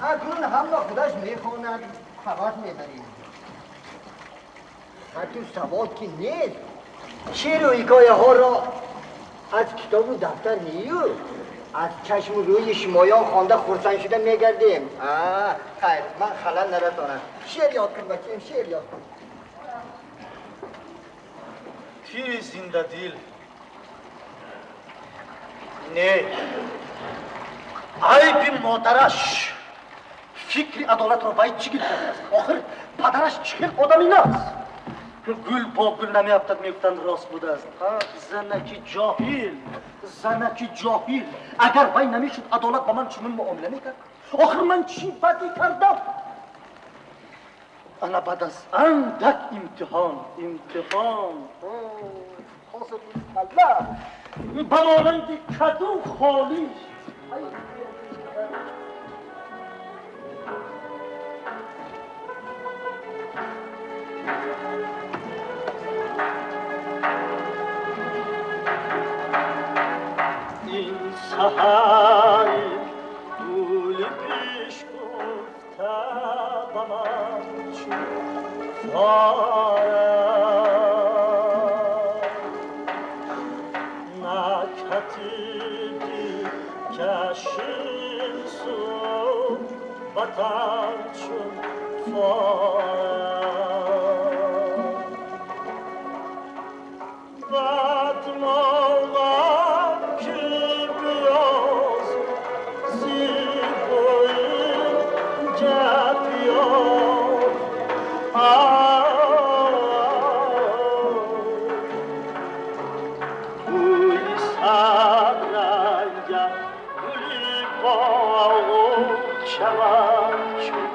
اکنون هم با خودش میخواند حواس میبریم. حتی سواد که نیست. شعر و حکایه ها را از کتاب و دفتر نیو از چشم روی شمایان خوانده خرسند شده میگردیم. خیر، من خلل نرسانم. شعر یاد کن بچیم، شعر یاد کن. پیر زنده دل، نه، عیب مادرش فکر عدالت را باید چی گرفته است؟ آخر پدرش چه آدمی است؟ گل با گل نمی افتد میگفتند راست بوده است. زنکی جاهل. اگر وای نمیشد عدالت با من چنین معامله میکرد؟ آخر من چی بدی کردم؟ انا بعد از اندک امتحان خاصت الله بمانند کدو خالی. این سحر گل پیش گفته به من چون نکتیدی کشین صحبتم چون بد موقع که بیاز زیبایی جد بیاز بوی سر رنگم گلی با چمن چون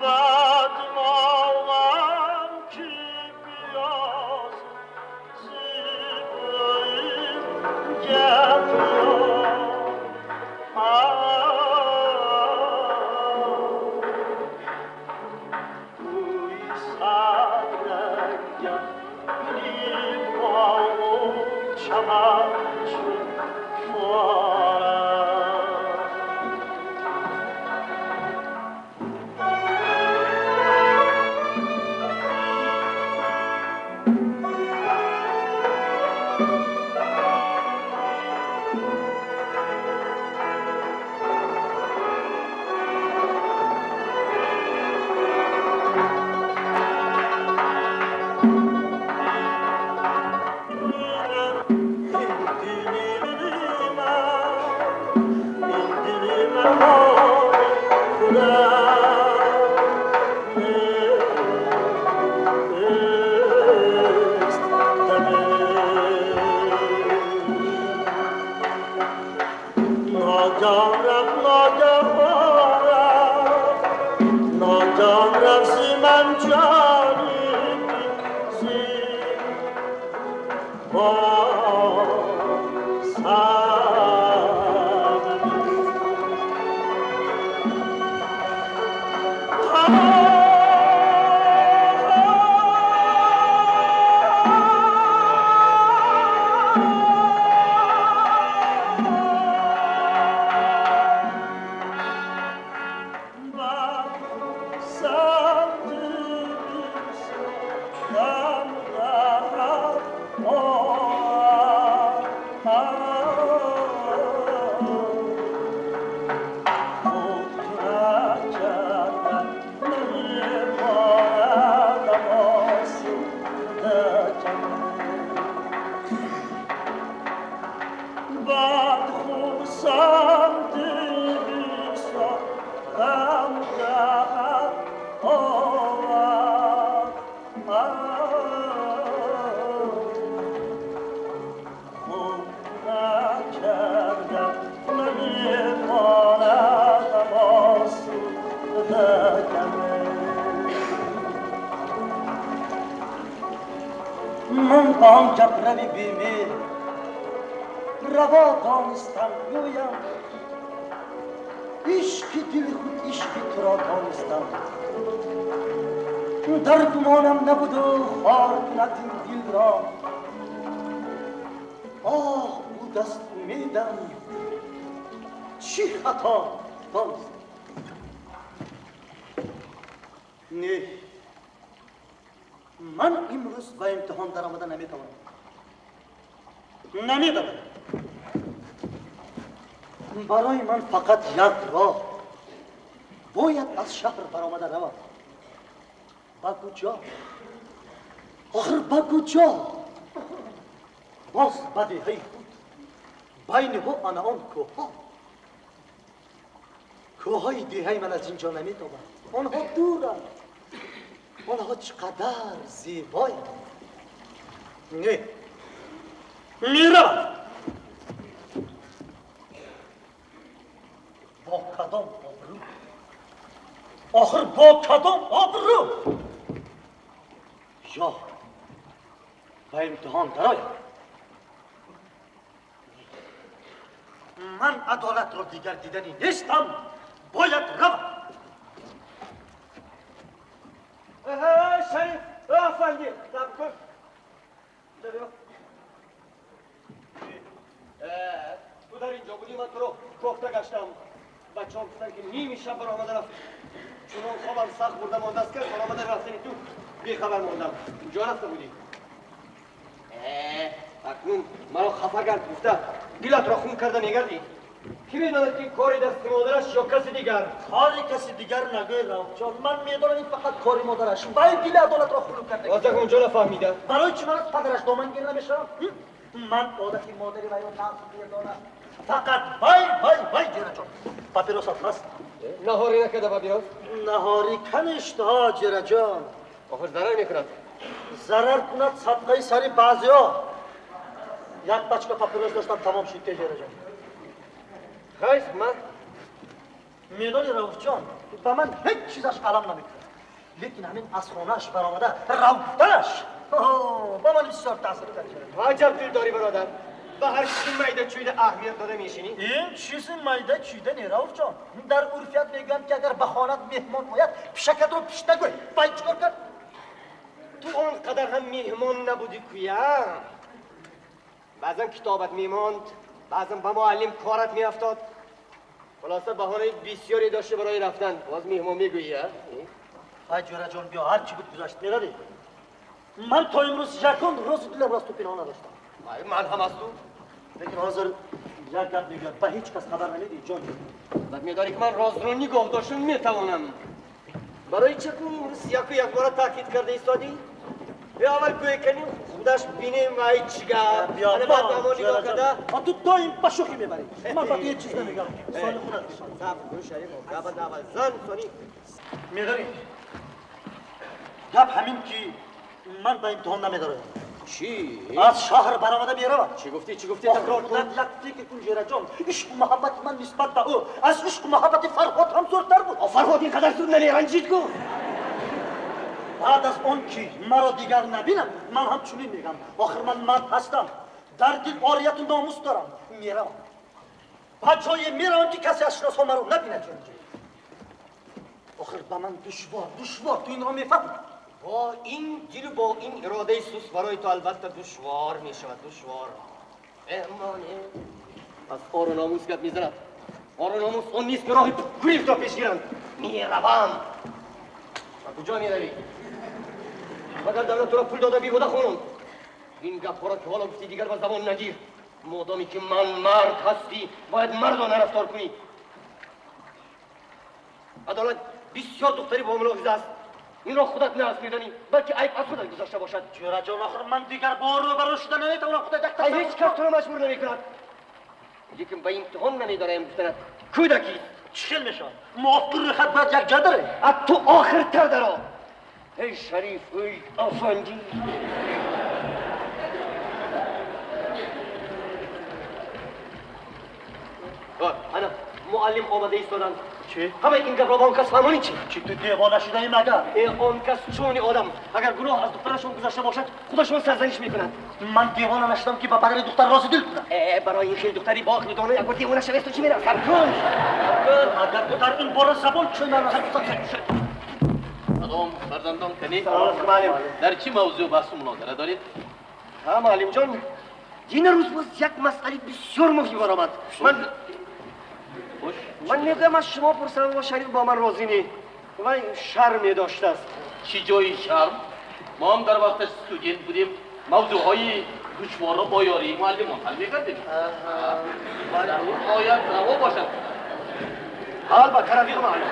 بد موقعم که بیاز زیبایی گرد بوی سر رنگم گلی با چمن چون من با آن جبروی بیمه روا دانستم گویم عشق دل خود عشق تو را دانستم در گمانم نبود و خار کند این دل را آه بود است امیدم چی خطا دانستم نه من امروز به امتحان در آمده نمیتوانم برای من فقط یک راه باید از شهر برآمده روم با کجا آخر با کجا باز بدیهی خود بین و آن کوههای دیهی من از اینجا نمیتوانم آنها دورند آنها چقدر زیبایی نه میرم با کدام آبرو آخر با کدام آبرو یا به امتحان درآیم من عدالت را دیگر دیدنی نیستم باید روم شریف افندی صبر کن تو در اینجا بودی من تو رو کوفته گشتم بچه هم گفتن که نیمی شب برآمده رفت چون خوابم سخت برده مانده است که برآمده رفتنی تو بی خبر ماندم کجا رفته بودی اکنون مرا خفه کرد گفته دلت را خون کرده نگردی کی میداند که کاری دست مادرش یا کسی دیگر کاری کسی دیگر نگوی رفت چون من میدانم این فقط کاری مادرش باید دل عدالت را خلو کرده واسه اونجا نفهمیده برای چی من از پدرش دامن گیر نمیشم من عادتی مادری و یا نفس میدانم فقط وای جیره جان پاپیروسات هست نهاری نکرده پاپیروس نهاری کن اشتها جیره جان آخر ضرر میکند ضرر کند صدقه سری بعضی ها یک بچه پاپیروس داشتم تمام شد جیره جان خیش من میدانی روف جان با من هیچ چیزش علم نمیکنه لیکن همین از خونهش برآمده روفتنش با من بسیار تاثیر داره عجب دل داری برادر به هر چیزی میده چویده اهمیت داده میشینی این چیزی میده چویده نی روف جان در عرفیت میگن که اگر به خانت مهمان آید پیشکت رو پیش نگوی باید چکار کرد تو اونقدر هم مهمان نبودی کویم بعضا کتابت میماند بعضا با معلم کارت میافتاد خلاصه بهانه بسیاری داشته برای رفتن باز مهمان میگویی ها جوره جان بیا هر چی بود گذاشت میدادی من تا امروز یکان روز دلم راست تو پنهان نداشتم من هم از تو لیکن حاضر یک گرد میگوید به هیچ کس خبر نمیدی جان بعد میداری که من راز رو نگاه داشتم میتوانم برای چه کنی امروز یک بار تاکید کرده ایستادی بیا اول کوی کنیم خودش بینیم و هیچ چیگر بیا بعد اما نگاه کرده تو دایم بشوخی میبری من باید یه چیز نمیگم سالی خونت میشم صبر کن شریف گپ اول زن سانی میداری گپ همین که من به امتحان نمیدارم چی؟ از شهر برآمده میروم چی گفتی تکرار کن یک فکر کن جیره جان عشق و محبت من نسبت به او از عشق و محبت فرهاد هم زورتر بود فرهاد اینقدر زود نرنجید کن بعد از اون که مرا دیگر نبینم من هم چنین میگم. آخر من مرد هستم، در دل عاریت و ناموس دارم. میرم بچه‌ای میرم که کسی از شناسا مرا نبینه. آخر با من دشوار تو این را میفهمی. با این دل با این اراده سوس برای تو البته دشوار میشود. دشوار امانه از آر و ناموس گپ میزند. آر و ناموس اون نیست که راه گریز را پیش گیرند. میروم. و کجا میروی؟ مگر دولت تو را پول داده بیهوده خونم. این گپ را که حالا گفتی دیگر به زبان نگیر. مادامی که من مرد هستی باید مردانه رفتار کنی. عدالت بسیار دختری با ملاحظه است. این را خودت نرس میدانی بلکه عیب از خودت گذاشته باشد. چرا جان آخر من دیگر بار رو برای شدن نمیتونم خودت یک تصور هیچ کس تو را مجبور نمیکند. لیکن به امتحان نمیدارم گفتند کودکی چیل میشن موافق خط باید یک جا داره. از تو آخرتر درا. ای شریف ای افندی. انا معلم آمده ایستادند. چی؟ همه این گپ را با اون کس فهمانی چی؟ چی تو دیوانه شده ای مگر؟ آن کس چون آدم اگر گناه از دخترشون گذشته باشد خودشون سرزنش میکنند. من دیوانه نشدم که با برای دختر راز دل کنم. برای این خیلی دختری باق میدانه اگر دیوانه شوی تو چی میرم؟ سر کن. اگر تو در این بار زبان چون من سلام فرزندان کنی؟ سلام معلم. در چی موضوع بحث و مناظره دارید؟ ها معلم جان این روز باز یک مسئله بسیار مهم برآمد. من میگم از شما پرسیدم و شریف با من راضی نی و شرمی داشته است. چی جای شرم؟ ما هم در وقتش استودینت بودیم موضوعهای دشوار را با یاری معلمان حل میکردیم. باید روا باشد. حال با کرفیق معلم.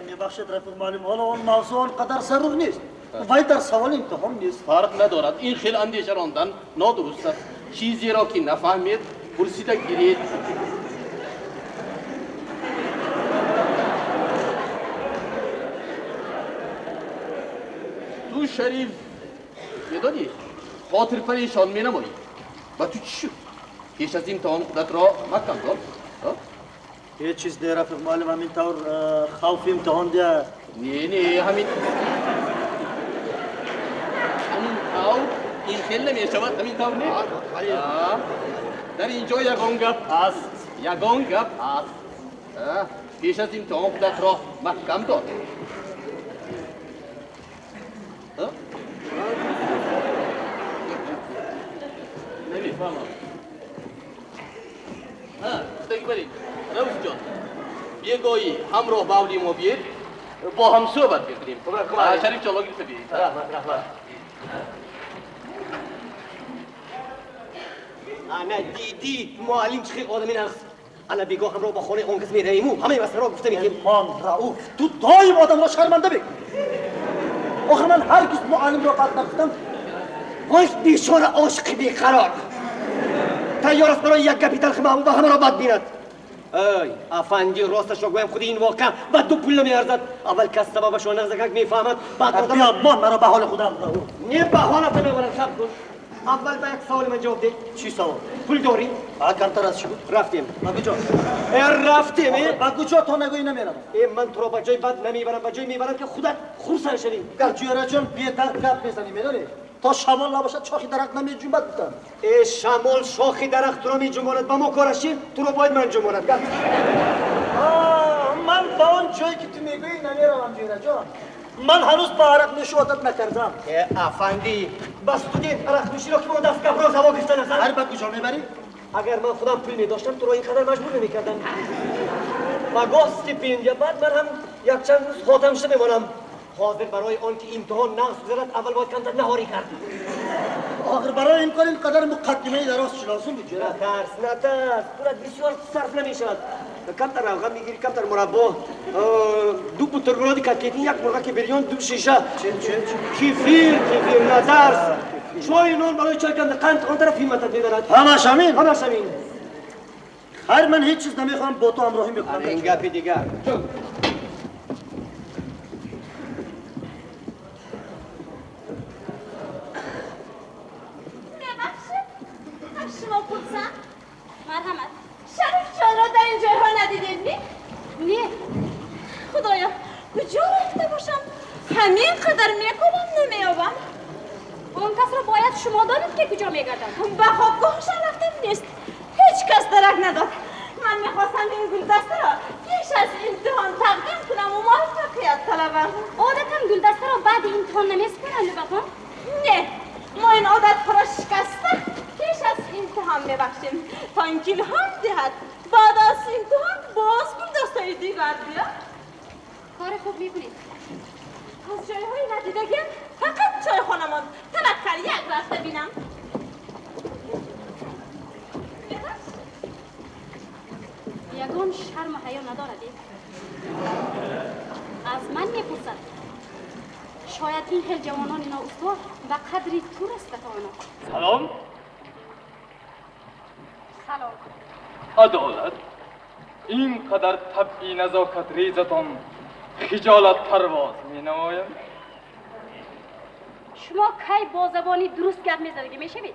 میبخشید رفیق معلم حالا اون موضوع آنقدر ضرور نیست. وای در سوال امتحان نیست. فرق ندارد. این خیلی اندیشه راندن نادرست است. چیزی را که نفهمید پرسیده گیرید. تو شریف میدانی خاطر پریشان می نمایی. با تو چی شد؟ پیش از امتحان خودت را محکم دار. هیچ چیز دیگه رفیق معلم همین طور خوف امتحان دیگه. نه همین طور این خیلی نمی شود. همین طور نه. در اینجا یگان گپ است. یگان گپ است. پیش از امتحان خودت را محکم دار. نمیفهمم. دیگه بریم. رئیس جان بیگایی همراه باولی ما بیاید با هم صحبت بکنیم. شریف جان گرفته بیایید. انا دیدی معلم چه آدمی نقص. انا بیگاه همراه با خانه اون کس میریم همه مسئله را گفته میگیم. من رؤوف تو دایم آدم را شرمنده بگی. آخه من هرگز معلم را بد نگفتم. وای بیچاره عاشق بیقرار تیار است برای یک گپی تلخ محبوب همه را بد بیند. ای افندی راستش را گویم خود این واقع بعد دو پول نمیارزد. اول کس سببش را نزدک میفهمد بعد آدم بیا من مرا به حال خودم رؤوف. نه به حالت نمیبرم صبر کن. اول به یک سوال من جواب ده. چی سوال؟ پول داری؟ کمتر از چی بود؟ رفتیم. با کجا؟ رفتیم. با کجا تو نگویی نمیرم. من تو را به جای بد نمیبرم به جای میبرم که خودت خرسن شوی. گرچه جان بی‌تر گپ میزنی میدونی؟ تا شمال نباشد شاخی درخت نمیجنبد بودم. ای شمال شاخی درخت را میجنباند با ما کارشی تو را باید من جنباند. من با اون جایی که تو میگویی نمیروم جیره جان. من هنوز با عرق نوشی عادت نکردم. افندی بس تو دید عرق نوشی را که با دست گپ را زوا گرفته نزد. هر به کجا میبری؟ اگر من خودم پول میداشتم تو را اینقدر مجبور نمیکردم. و گاه استیپندیا بعد من هم یک چند روز خاتم شده بمانم. حاضر برای آن که امتحان نقص گذرد اول باید کمتر نهاری کرد. آخر برای این کار اینقدر مقدمه دراز چی لازم بود جیره؟ نترس پولت بسیار صرف نمیشود. کمتر روغن میگیری کمتر مربا دو بوترگراد کتکتی یک مرغ که بریون دو شیشه کیفیر نترس چای نان برای چای کم قند آن طرف همتت میدارد. همش همین؟ همش همین. خیر من هیچ چیز نمیخوام با تو همراهی میکنم. این گپی دیگر. شما پرسم؟ مرحمت شریف جان را در این جایها ندیدید نی؟ نه اینقدر میکنم نمیابم. اون کس رو باید شما دانید که کجا میگردن. به خوابگاهشان رفتم نیست. هیچ کس درک نداد. من میخواستم این گلدسته را پیش از امتحان تقدیم کنم و موفقیت طلبم. عادتا گلدسته را بعد امتحان نمیسپرند بابا؟ نه، ما این عادت را شکسته پیش از امتحان میبخشیم تا اینکه الهام دهد بعد از امتحان باز گلدسته دیگر بیا. کار خوب میکنید. از جایهای ندیدگیم فقط چای خانه ماند. تمکر یک رفته بینم. یگان شرم و حیا ندارد. از من میپرسد شاید این خیل جوانان نااستوار به قدری تو است بتواند. سلام. سلام. عدالت اینقدر طبعی نزاکت ریزتان خجالت پرواز می نمایم. شما کی با زبانی درست گپ میزنید میشوید؟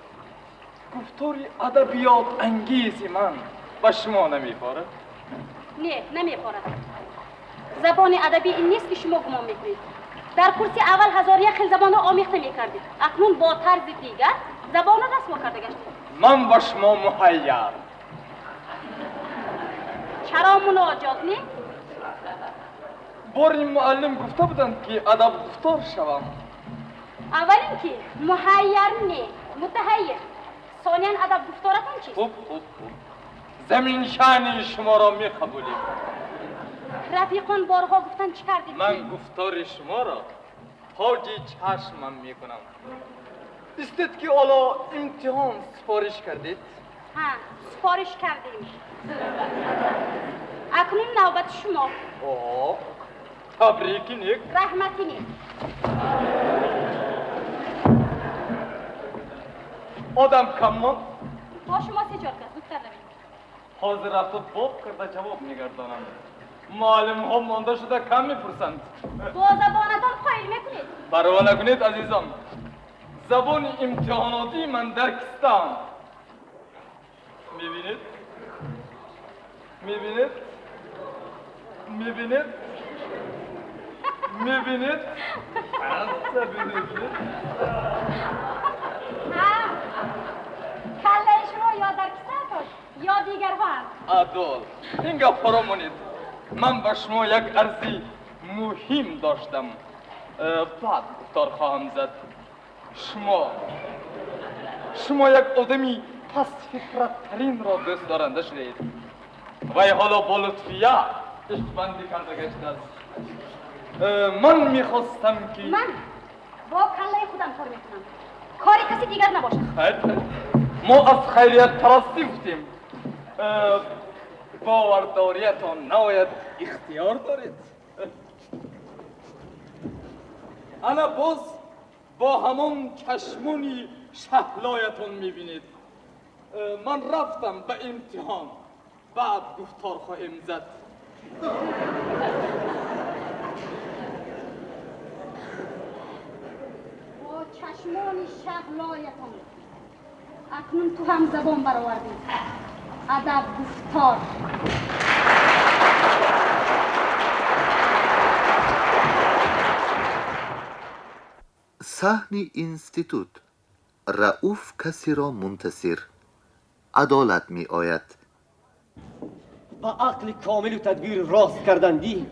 گفتاری ادبیات انگیزی من به شما نمیپارد؟ نه نمیپارد. زبان ادبی این نیست که شما گمان میکنید. در کورس اول هزاریه خیل زبان را آمیخته میکردید. اکنون با طرز دیگر زبان را رسم کرده گشتید. من به شما محیر. چرا مناجات نه؟ باری معلم گفته بودند که ادب گفتار شوم. اول اینکه محیر نه متحیر. ثانیاً ادب گفتارتان چیست؟ خوب. زمین شأن شما را می قبولیم. رفیقان بارها گفتن چی کردید؟ من گفتار شما را تاج چشمم می کنم. استید که حالا امتحان سفارش کردید؟ ها سفارش کردیم. اکنون نوبت شما. تبریکی نیک. رحمتی نیک. آدم کم ماند. با شما سه چهار کس زودتر روید. حاضر رفت و باب کرده جواب میگردانم. معلم ها مانده شده کم میپرسند. با زبانتان خیل میکنید. پروا نکنید عزیزم. زبان امتحاناتی من درکستم. میبینید؟ کله شما یا درکستان یا دیگر ها هم؟ عدال این گپ را مانید. من به شما یک عرضی مهم داشتم. بعد گفتار خواهم زد. شما یک آدمی پس فکرت ترین را دوست دارنده شدید. وی حالا با لطفیه عشقبندی کرده گشته است. من میخواستم که من با کله خودم کار میکنم. کاری کسی دیگر نباشد. خیر ما از خیریت پرستی گفتیم. باورداریتان نباید اختیار دارید. انا باز با همان چشمونی شهلایتان میبینید. من رفتم به امتحان. بعد گفتار خواهیم زد. با چشمان شهلایتان اکنون تو هم زبان برآوردی. ادب گفتار. صحن اینستیتوت. رؤوف کسی را منتصر. عدالت می آید. با عقل کامل و تدبیر راست کردندی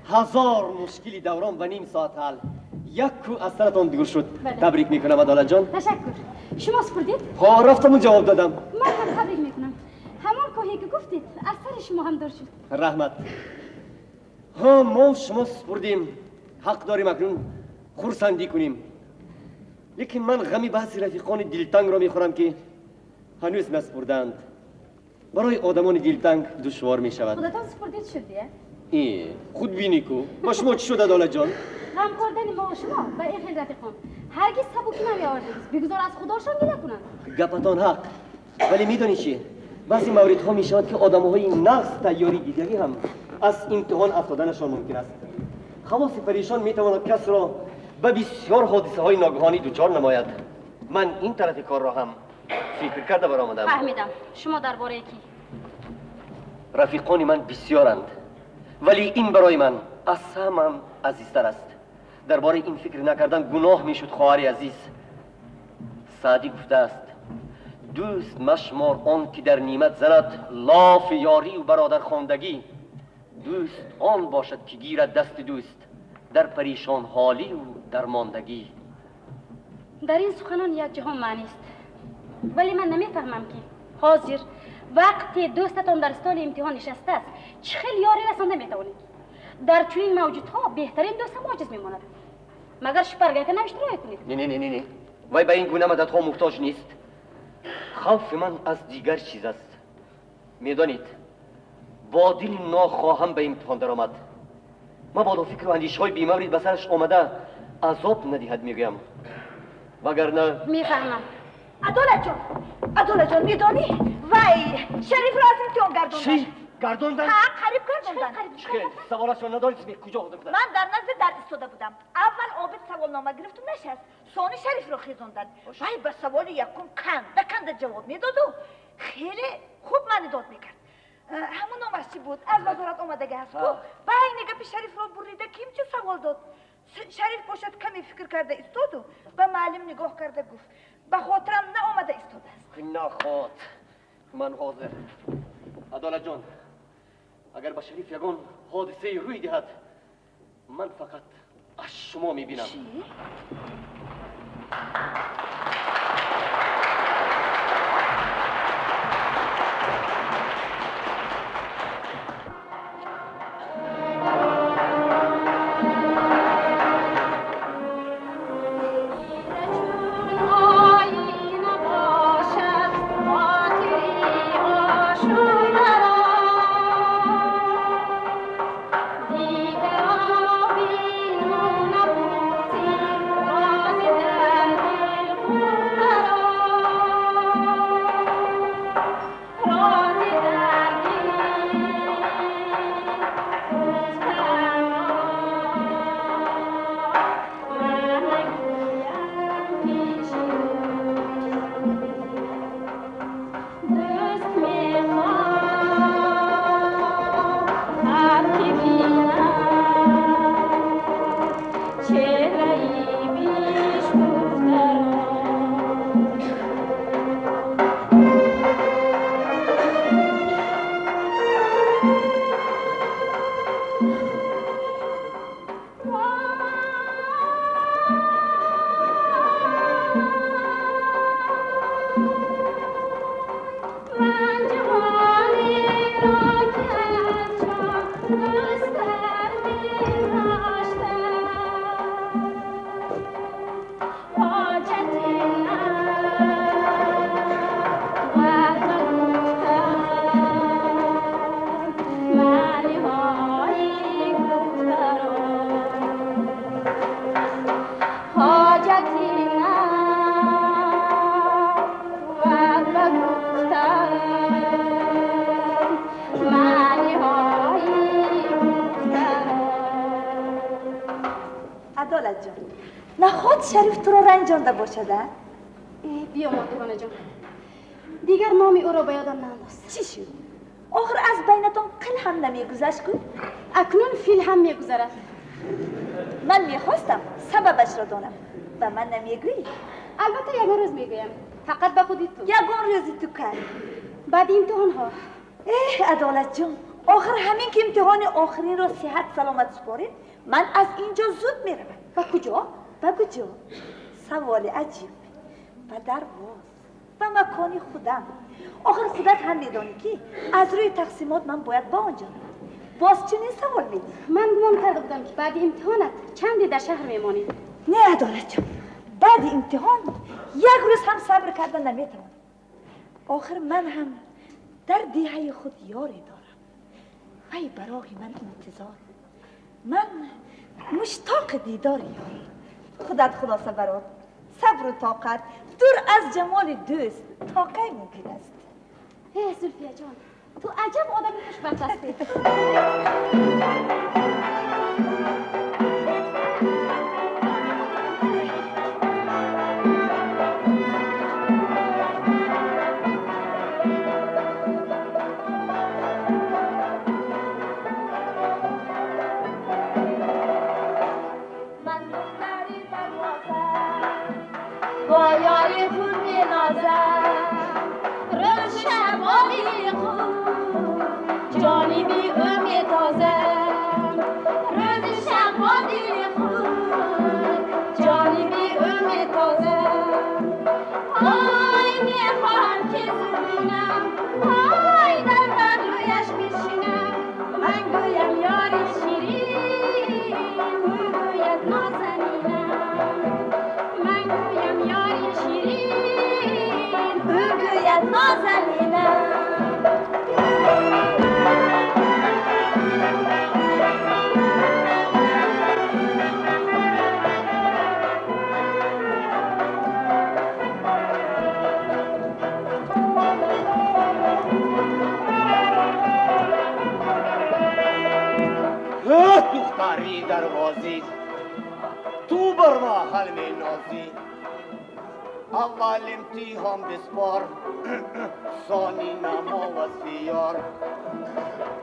1000 مشکلی دوران و نیم ساعت حل. یک کو از سرتان دور شد. تبریک میکنم عدالت جان. تشکر. شما سپردید؟ ها رفتم و جواب دادم. من هم تبریک میکنم. همان کوهی که گفتید از سر شما هم دور شد. رحمت. ها ما شما سپردیم. حق داریم اکنون خورسندی کنیم. لیکن من غمی بحث رفیقان دلتنگ را میخورم که هنوز نسپردند. برای آدمان دلتنگ دشوار می شود. خودتان سپردید شدیه؟ خود بینی کو. با شما چی شد عدالت جان؟ غم خوردن ما و شما و این خیل رفیقان هرگز سبوکی نمیآوردید. بگذار از خداشان گله کنند. گپتان حق. ولی میدونی چی؟ بعضی موردها می شود که آدم‌های نقص تیاری دیگری هم از امتحان افتادنشان ممکن است. خواص پریشان میتواند کس را به بسیار حادثه های ناگهانی دچار نماید. من این طرف کار را هم فکر کرده برآمدم. فهمیدم. شما درباره کی؟ رفیقان من بسیارند، ولی این برای من از همم عزیزتر است. درباره این فکر نکردن گناه میشد خواهر عزیز. سعدی گفته است دوست مشمار آن که در نیمت زند لاف یاری و برادر خواندگی. دوست آن باشد که گیرد دست دوست در پریشان حالی و درماندگی. در این سخنان یک جهان معنی است، ولی من نمیفهمم که حاضر وقتی دوستتان در استال امتحان نشسته است چه خیلی یاری رسانده میتوانید؟ در چنین موجودها بهترین دوست هم عاجز میماند. مگر شپرگه نمیشترای کنید؟ نه وای به این گونه مددها محتاج نیست. خوف من از دیگر چیز است. میدانید با دل ناخواهم به امتحان درآمد. مبادا فکر و اندیشه‌های بی‌مورد به سرش آمده عذاب ندهد میگویم، وگرنه میفهمم. عدالت جان میدانی؟ وای شریف را از امتحان گردوندن. چی؟ گردوندن؟ قریب گردوندن. چه سوالش را ندارید؟ به کجا آورده بودن؟ من در نزد در ایستاده بودم. اول عابد سوالنامه گرفت و نشست. ثانی شریف را خیزاندن. وای به سوال یکم کنده جواب میداد و خیلی خوب من داد میکرد. همون نامش چی بود؟ از وزارت آمدگی هست. وای نگه شریف را بریده کیم چه سوال داد؟ شریف باشد کمی فکر کرده ایستاد و به معلم نگاه کرده گفت به خاطرم نآمده ایستاده است. نخواد من حاضر. عدالت جان اگر به شریف یگان حادثه روی دهد من فقط از شما میبینم. چی؟ عدالت جان نخواد شریف تو رو رنجانده باشده؟ بیا ماترانه جان دیگر نامی او را به یادم نانداز. چی شد؟ آخر از بینتون قل هم نمیگذشت کن؟ اکنون فیل هم میگذرد. من میخواستم سببش را دانم و من نمیگویی؟ البته یگان روز میگویم، فقط به خودی تو. یگان روزی تو کرد بعد امتحان ها. عدالت جان آخر همین که امتحان آخرین را صحت سلامت سپارید من از اینجا زود میروم. و کجا؟ به کجا؟ سوال عجیب و در باز و مکانی خودم. آخر خودت هم میدانی که از روی تقسیمات من باید با آنجا باز چنین سوال میدی؟ من گمان کرده بودم که بعد امتحانت چندی در شهر میمانی. نه عدالت جان بعد امتحان یک روز هم صبر کردن نمیتونم. آخر من هم در دیهه خود یاری دارم. وای برای من انتظار، من مشتاق دیدار یاری. خودت خلاصه برات صبر و طاقت دور از جمال دوست تا کی ممکن است؟ زلفیه جان تو عجب آدم خوشبخت هستی. من با یاری خود می نازم روز شبانی خود جانی بی او می تازم روز شبانی خود جانی بی او می تازم آی می خواهم که زبینم آی در بغلویش بشینم من گویم یاری شیرین او گوید نازنینم من گویم یاری شیرین او گوید نازنینم دختری دروازی تو بر ما حل می نازی اول امتحان بسپار ثانی نما وسیار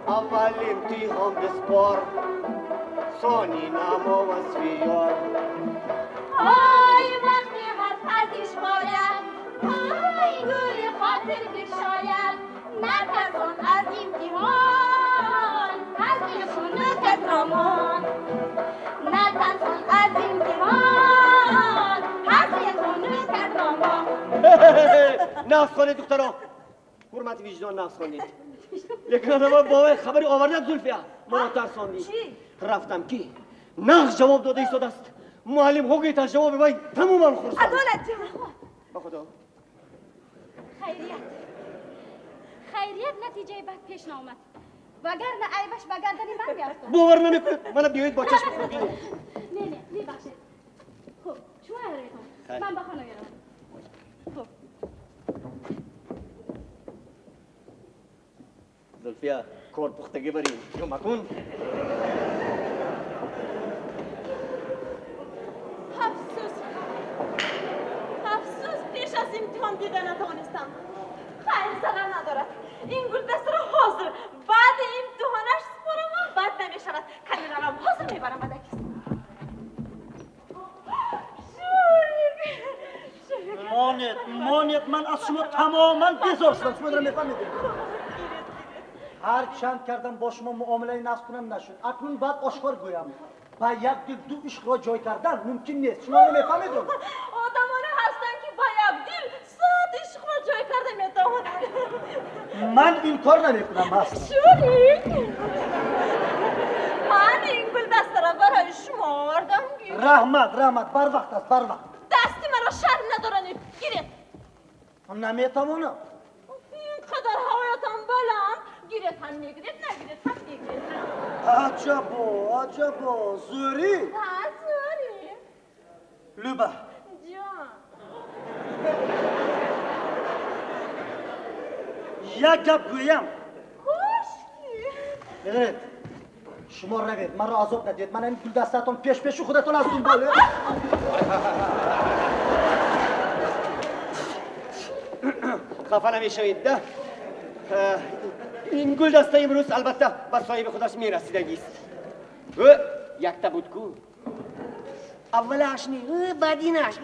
اول امتحان بسپار ثانی نما وسیار آی وقتی حرف ازش باید آی گوی خاطر بشاید نترسان از امتحان از این خنوکت رامان نترسان از امتحان از این خنوکت رامان نفس کنید دختران حرمت وجدان نفس کنید لیکن اما باید خبری آوردن زلفیه منو ترساندی رفتم کی نقش جواب داده ایستاد است معلم حقیقت از جواب باید تماما خورستم عدالت جان با خدا خیریت نتیجه بد پیش نامد وگرنه عیبش به گردن من بیفتد باور نمیکنید منو بیایید با چشم خودی نه میبخشید خب شما هرایتون من به خانه میروم خب زلفیه کار پختگی بریم کمک کن افسوس پیش از امتحان دیده نتوانستم خیر ضرر ندارد این گل دست را حاضر بعد امتحانش سپارم و بد نمی شود کمی روم حاضر میبرم مدکیست مانید من از شما تماما بیزار شدم شما دارم میفهمید هر چند کردم با شما معامله نصب کنم نشد اکنون بعد آشکار گویم با یک دل دو عشق را جای کردن ممکن نیست شما نمیفهمید آدمانه هستن که با یک دل صد عشق را جای کرده میتوانند من این کار نمیکنم هست شوریک من این گل دست را برای شما آوردم رحمت بر وقت است بر وقت دستی مرا شرم ندارنید گیرید نمیتوانم اینقدر هوایتان بلند گیرید هم میگیرید نگیرید هم میگیرید عجبا زوری زوری لوبه جان یک گپ گویم خوشکی ببینید شما روید من را عذاب ندید من این گل دستتون پیش خودتون از دنباله خفه نمیشوید ده این گل دسته امروز البته به صاحب خودش میرسیدگیست یک تا بود کو اولش نی بعدی نش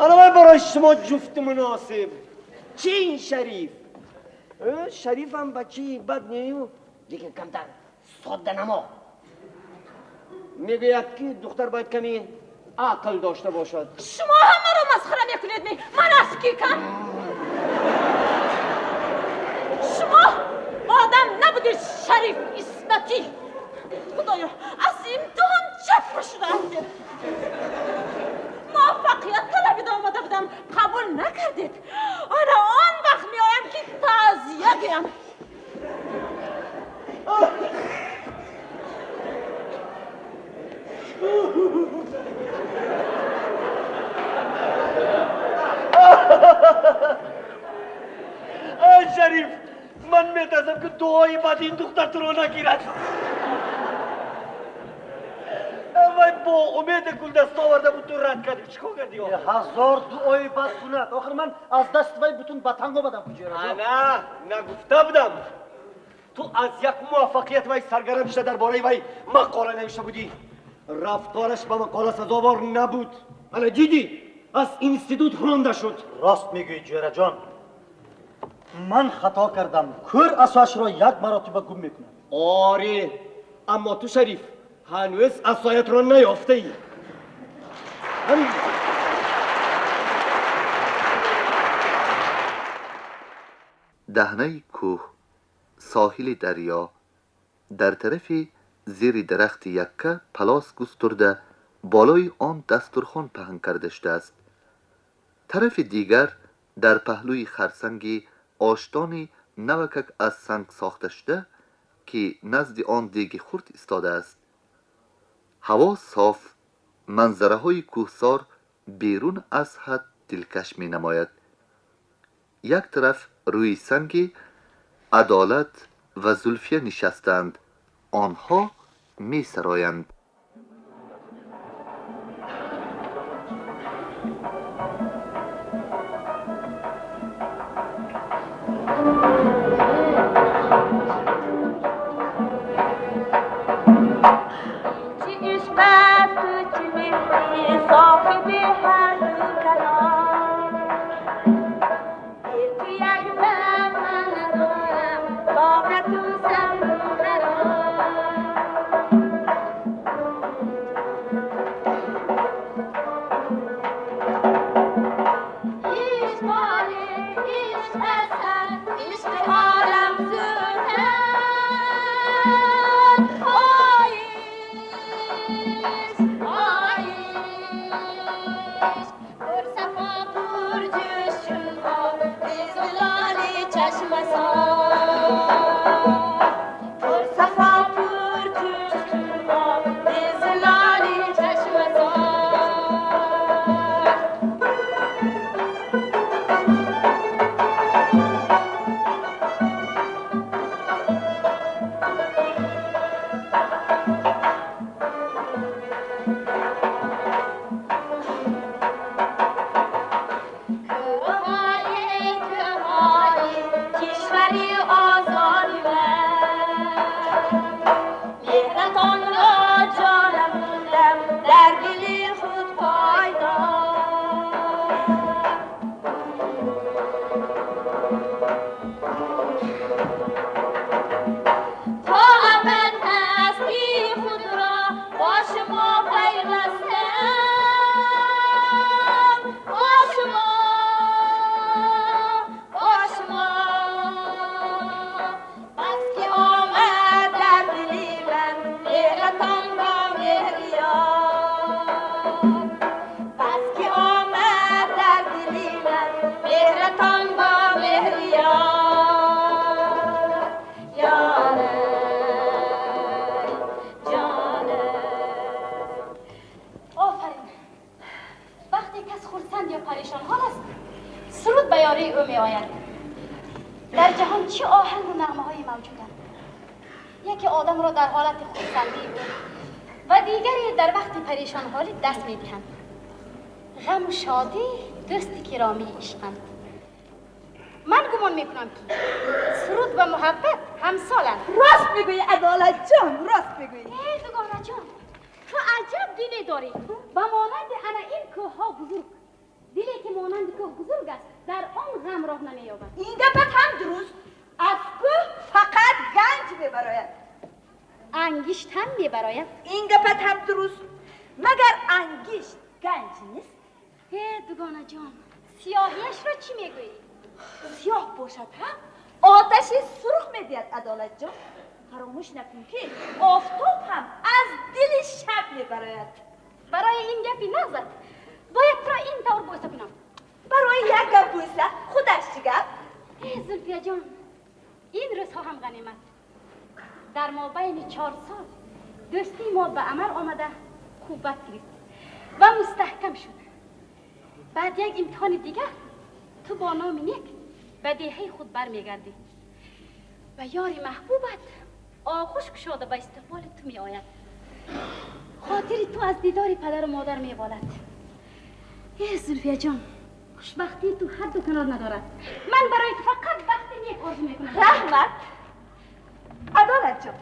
الان برای شما جفت مناسب چین شریف شریف هم بچی بد نیو لیکن کمتر ساده نما میگوید که دختر باید کمی عقل داشته باشد شما هم مرا مسخره میکنید من از کی کم شما آدم نبودید شریف اسمتی خدایا از امتحان چپ شدم موفقیت طلبید آمده بودم قبول نکردید آن وقت میایم که تعزیه گویم شریف من میترسم که دعای بعد این دختر تو رو نگیرد وای با امید گل دست آورده بود تو رد کردی چیکار کردی هزار دعای بد کند آخر من از دست وای بتون بطنگ آمدم کجا نه نگفته بودم تو از یک موفقیت وای سرگرم شده درباره وای مقاله نوشته بودی رفتارش به مقاله سزاوار نبود انا دیدی از اینستیتوت خوانده شد. راست میگوی جیره جان. من خطا کردم. کور اساش را یک مرتبه گم میکنم. آره اما تو شریف هنوز اسایت را نیافته ای. دهنه کوه، ساحل دریا، در طرف زیر درخت یکه پلاس گسترده بالای آن دسترخوان پهن کرده شده است. طرف دیگر در پهلوی خرسنگی آشتانی نوکک از سنگ ساخته شده که نزد آن دیگ خرد ایستاده است. هوا صاف، منظره های کوهسار بیرون از حد دلکش می نماید. یک طرف روی سنگی عدالت و زلفیه نشستند. آنها می سرایند. در جهان چه آهنگ و نغمه های موجودند. یکی آدم را در حالت خودسردی و دیگری در وقت پریشان حالی دست می دهند. غم و شادی دوست گرامی عشقند. من گمان می کنم که سرود و محبت همسالند. راست میگویی عدالت جان، راست میگویی. ای دوگانه جان، تو عجب دلی داری. با مانند انا این کوه ها بزرگ، دلی که مانند کوه بزرگ است در آن غم راه نمی‌یابد. این دفعه هم درست. از کوه فقط گنج میبراید. انگشت هم میبراید. این دفعه هم درست. مگر انگشت گنج نیست؟ ای دوگانه جان، سیاهیش را چی میگویی؟ سیاه باشد هم آتش سرخ میدهد عدالت جان. فراموش نکن که آفتاب هم از دل شب میبراید. برای این گپی نزد. باید تو را این طور بوسه کنم. برای یک گپ بوسه خودش چی گپ؟ ای زلفیه جان، این روزها هم غنیمت. در ما بین 4 سال دوستی ما به عمل آمده، خوبت گرفت و مستحکم شد. بعد یک امتحان دیگر تو با نام نیک به دهه خود برمیگردی و یاری محبوبت آغوش گشاده به استقبال تو می آید. خاطری تو از دیدار پدر و مادر می بالد. ای زلفیه جان، خوشبختی تو حد و کنار ندارد. من برای تو فقط وقتی نیک آرزو می کنم. رحمت عدالت جان،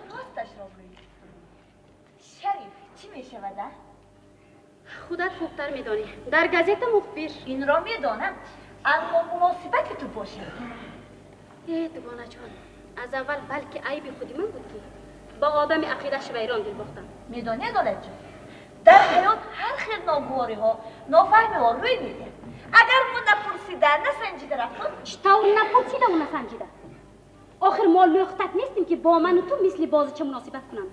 راستش را بگویی. شریف چی می شود؟ خودت خوبتر میدانی. در گازت مخبر. این را میدانم، اما مناسبت تو باشه. دوگانه جان، از اول بلکه عیب خودی من بود که با آدم عقیدش ویران دل باختم. میدانی عدالت جان، در حیات هر خیلی ناگواری ها، نافهمی ها روی میده. اگر ما نپرسیده نسنجیده رفتن؟ چطور نپرسیده و نسنجیده؟ آخر ما لختک نیستیم که با من و تو مثل بازیچه مناسبت کنم.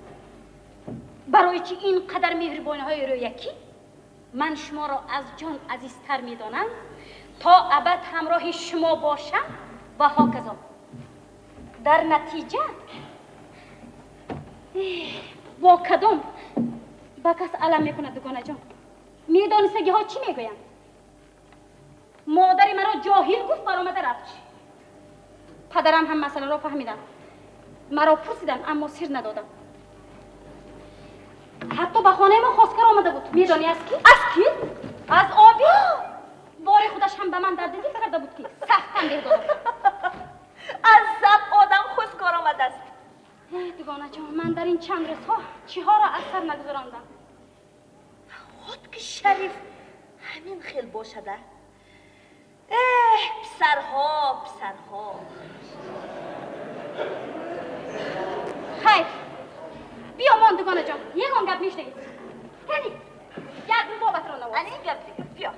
برای چی اینقدر مهربانی های رو یکی؟ من شما را از جان عزیزتر میدانم تا ابد همراه شما باشم و هاکذا. در نتیجه با کدام با کس علم میکنه دوگانه جان؟ میدانی سگی ها چی میگویم؟ مادر مرا جاهل گفت برآمده رفت. پدرم هم مسئله را فهمیدم. مرا پرسیدن اما سر ندادم. حتی به خانه ما خواستگر آمده بود. میدانی از کی؟ از کی؟ از آبی. باری خودش هم به من در دل کرده بود که سخت تنبیه دادم. از سب آدم خواستگار آمده است. دوگانه جان، من در این چند روز ها چیها را از سر نگذراندم. خود که شریف همین خیل باشده. پسرها خیر، بیا مان دوگانه جان، یکان گپ میشنوید. کنی یک رو بابت را نواز. این گپ دیگه، بیا.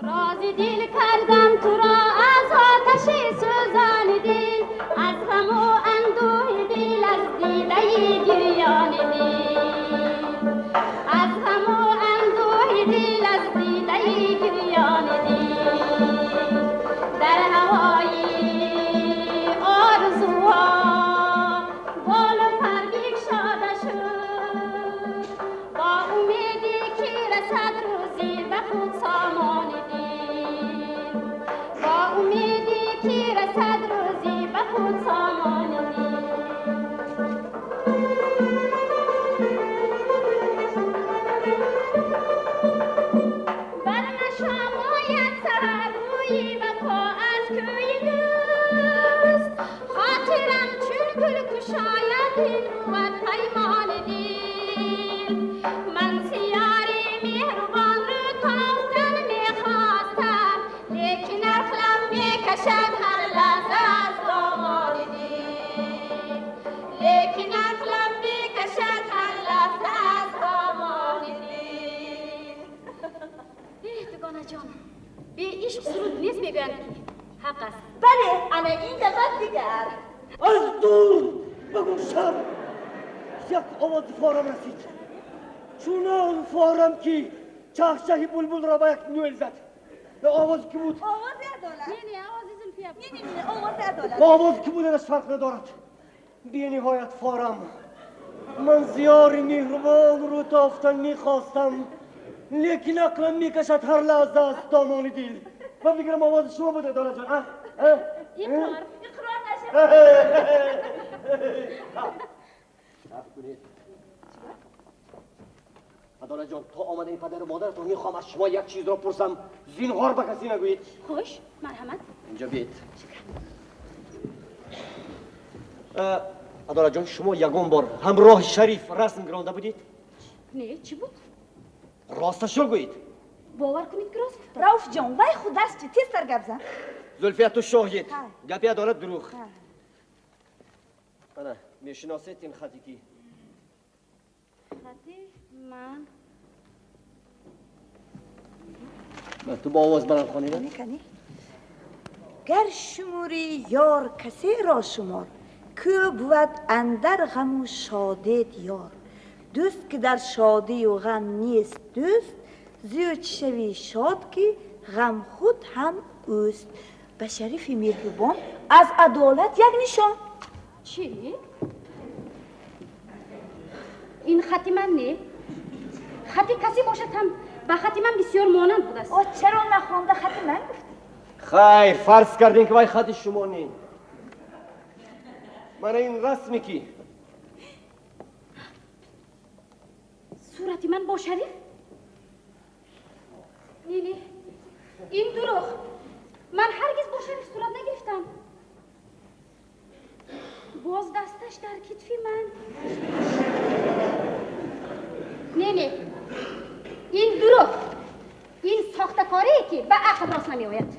رازی دل کردم تو را از آتش سوزان دل، از غم و اندوه دل، از دیده گریان دل، از غم و اندوه دل، از دیده گریان دل. در هوای آرزوها بال و پر بگشاده شد، با امیدی که رسد روزی به خود سامان دل، با امیدی که رسد روزی به خود سامان دل. برنشماید سرگویی وفا از کوی دوست، خاطرم چون گل کشاید این بود پیمان دل. من سیاری مهربان رو تافتن میخواستم، لیکن عقلم میکشد هر لحظه از دامان دل، لیکن عقلم میکشد هر لحظه از دامان دل. دوگانه جان، به عشق سرود نیست میگویند که حق است. بله، انا این دفعه دیگر از دور بگو شب یک آواز فارم رسید، چونان فارم که چهچه بلبل را به یک نویل زد. به آواز کی بود؟ آواز عدالت. نه آواز زلفیه بود. نه آواز عدالت. آواز کی بود از فرق ندارد. بی نهایت فارم، من زیاری مهربان رو تافتن میخواستم، لیکن عقلم میکشد هر لحظه از دامان دل. من بگیرم آواز شما بود عدالت جان. اقرار عدالت جان، تا آمده این پدر و مادرتون میخوام از شما یک چیز را پرسم، زینهار به کسی نگویید. خوش، مرحمت. اینجا بیایید. عدالت جان، شما یگان بار همراه شریف رسم گرانده بودید؟ نه، چی بود؟ راستش رو گویید. باور کنید که راست. رؤوف جان، وای خود است چی تیز سر گپ زن. زلفیه تو شاهید، گپی عدالت دروغ. انا میشناسید این خطی کی؟ خطی من تو با آواز برام خوانیده؟ میکنی؟ گر شموری یار کسی را شمار، که بود اندر غم و شادی یار. دوست که در شادی و غم نیست دوست، زیاد شوی شاد که غم خود هم اوست. به شریف مهربان از عدالت یک نشان. چی؟ این خطی من نه؟ خطی کسی باشد هم به خطی من بسیار مانند بود است. چرا نخوانده خطی من گفتی؟ خیر، فرض کردین که وای خط شما نی. من این رسمی کی؟ صورتی من با شریف؟ نه این دروغ. من هرگز با شریف صورت نگرفتم. دستش در کتف من. نه این دروغ، این ساختکاری که به عقل راست نمیآید.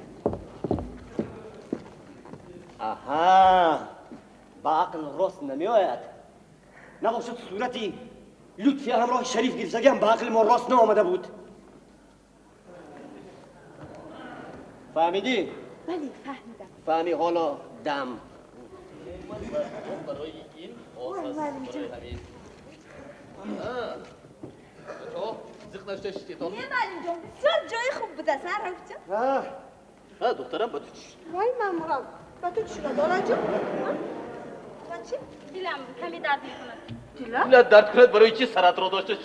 آها، به عقل راست نمیآید. نباشد صورتی لطفی همراه شریف گیرزگی هم به عقل ما راست نآمده بود. فهمیدی؟ بله فهمیدم. فهمی حالا دم. برای این آساس برای همین زخ نشته شتیتان. یه معلم جان بسیار جای خوب بود اصلا رفت جان. دخترم با تو چی؟ وای مامورم با تو چی شده دارا جان؟ چی؟ دیلم کمی درد میکند. دیلم درد کند برای چی سرت رو داشته شد؟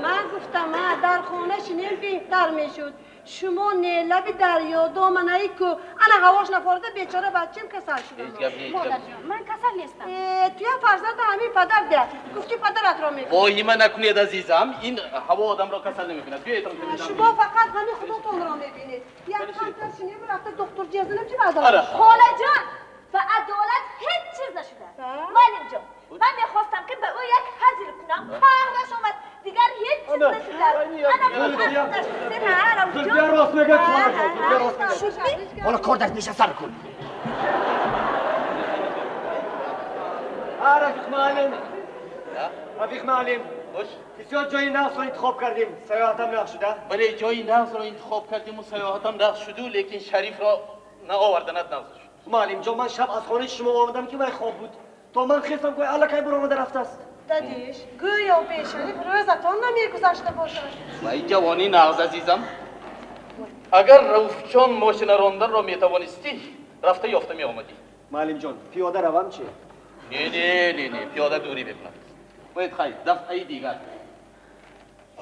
من گفتم در خونه شنیم بهتر میشد. شما نه لب دریا دامنه‌ای کو انا هواش نخورده بیچاره بچه‌م کسل شده. مادر جان من کسل نیستم. توی فرزند همین پدر ده. گفتی پدرت را میگه. واهمه نکنید عزیزم، این هوا آدم را کسل نمیکند. بیایید شما فقط همین خودتون را میبینید. یک خاطر شنیم رفته دکتر جزنم چی بعد؟ خاله جان و عدالت هیچ چیز نشده. معلم جان من میخواستم که به او یک حضیر کنم. قهرش اومد دیگر هیچ چیز نشده. بیا راست میگه بیا راست میگه. حالا کار دست میشه سر کن. رفیق معلم رفیق معلم بسیار جای نقص را انتخاب کردیم. سیاحتم نقص شده؟ بله جای نقص را انتخاب کردیم و سیاحتم نقص شده، لیکن شریف را نآوردنت نقص شد. معلم جان من شب از خانه شما آمدم که من خواب بود تا من خیستم که الکی برآمده رفته است. دادیش گویا به شریف روزتان نمیگذشته باشد. وای جوانی نغز عزیزم، اگر رؤوف جان ماشین راندن را میتوانستی رفته یافته می آمدی. معلم جان پیاده روم چه؟ نه پیاده دوری بکنم. باید خیلی دفعه دیگر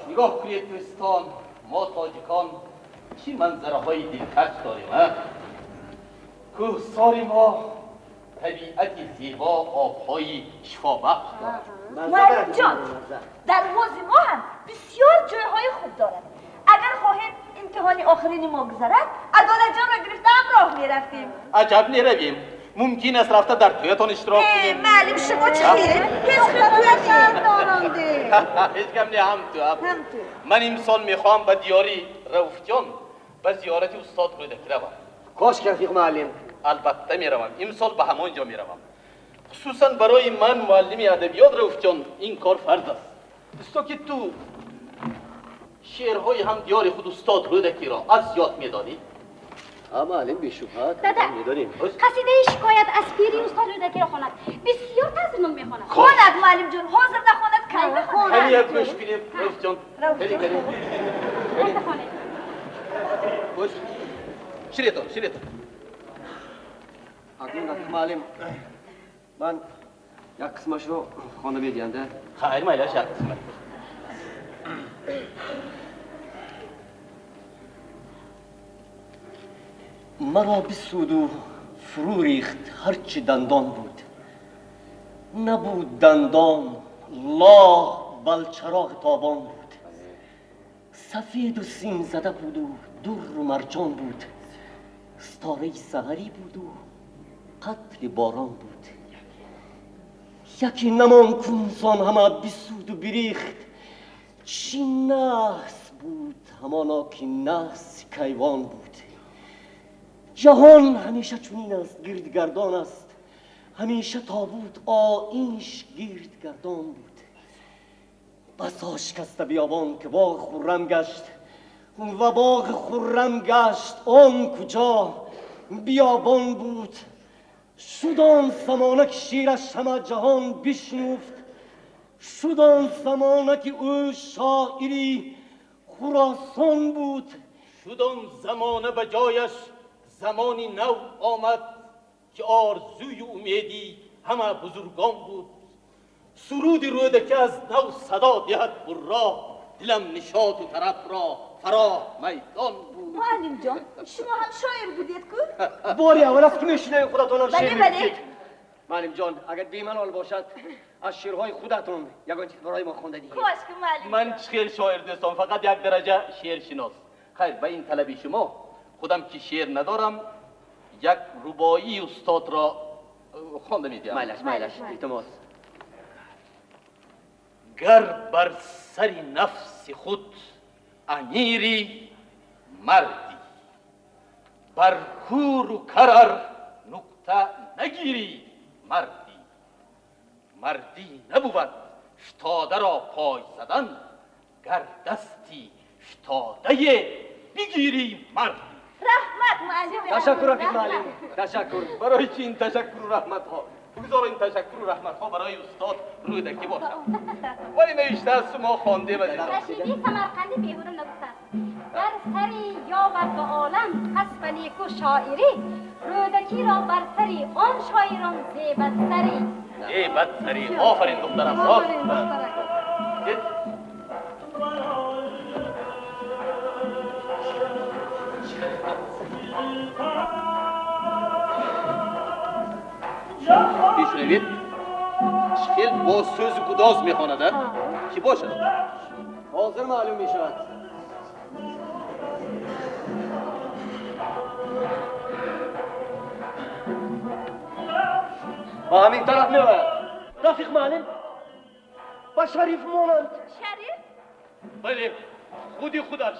نگاه کنید کوهستان ما تاجیکان چی منظره های دلکش داریم. کوهسار ما طبیعت زیبا، آبهای شفابخش دارد. معلم جان در حوض ما هم بسیار جایهای خوب دارد. اگر خواهید امتحان آخرین ما گذرد عدالت جان را گرفته همراه میرفتیم. عجب نرویم، ممکن است رفته در تویتان اشتراک کنیم. معلم شما چه خیره؟ هیچ خیره دارنده هیچ کم نه هم تو. من امسال میخوام به دیاری رؤوف جان به زیارت استاد رودکی روم. کاش که رفیق معلم. البته میروم، امسال به همانجا میروم. خصوصا برای من معلم ادبیات رؤوف جان این کار فرض است. تو که تو شعرهای هم دیار خود استاد رودکی را از یاد میدادی؟ معلم بیشبهت دادا میداریم. قصیده شکایت از پیری استاد رودکی را خواند. بسیار تزنم میخواند. خواند معلم جان حاضر نخواند کی بخواند. خیلی یک گوش کنیم رؤوف جان. خیلی گوش شریعتان اکنون رفیق معلم من یک قسمش رو خانه میدینده. خیر مایلاش یک قسمت. مرا بسود و فرو ریخت هرچی دندان بود. نبود دندان لاه بل چراغ تابان بود. سفید و سیم زده بود و در و مرجان بود. ستاره سحری بود و قطر باران بود. یکی نمان کنسان همه بسود و بریخت. چی نحس بود همانا که نحس کیوان بود. جهان همیشه چنین است گردگردان است. همیشه تابوت آیینش گردگردان بود. بسا شکسته بیابان که باغ خرم گشت و باغ خرم گشت آن کجا بیابان بود. شد آن زمانه که شیرش همه جهان بشنفت. شد آن زمانه که او شاعری خراسان بود. شد آن زمانه به جایش زمانی نو آمد که آرزوی امیدی همه بزرگان بود. سرود رودکی از نو صدا دهد بر راه، دلم نشاط و طرف را فرا میدان بود. معلم جان شما هم شاعر بودید که؟ باری اول است که میشنه خودتون شعر بله. معلم جان اگر بی‌ملال باشد از شعرهای خودتون یگان چیز برای ما خونده دیگه. کاش که معلم من خیلی شاعر نیستم، فقط یک درجه شعر شناس. خیر به این طلبی شما خودم که شعر ندارم یک ربایی استاد را خواندم ایدیم. مایلش التماس. گر بر سر نفس خود امیری مردی، بر کور و کرر نکته نگیری مردی. مردی نبود شتاده را پای زدن، گر دستی شتاده بگیری مردی. رحمت معلم. تشکر رفیق معلم. تشکر. برای چی این تشکر و رحمت ها؟ بگذار این تشکر و رحمت ها برای استاد رودکی باشد. ولی نوشته است ما خوانده و دیدم. رشیدی سمرقندی بیهوده نگفته است. در سری یا بر دو عالم کسب نیکو شاعری، رودکی را بر سری آن شاعران زیبت سری. زیبت سری. آفرین دخترم. آفرین دخترک. پیشنوید خیل با سوز گداز میخواند کی باشد؟ حاضر معلوم می شود. با همین طرف می باید. رفیق معلم با شریف مانند. شریف؟ بله خودی خودش.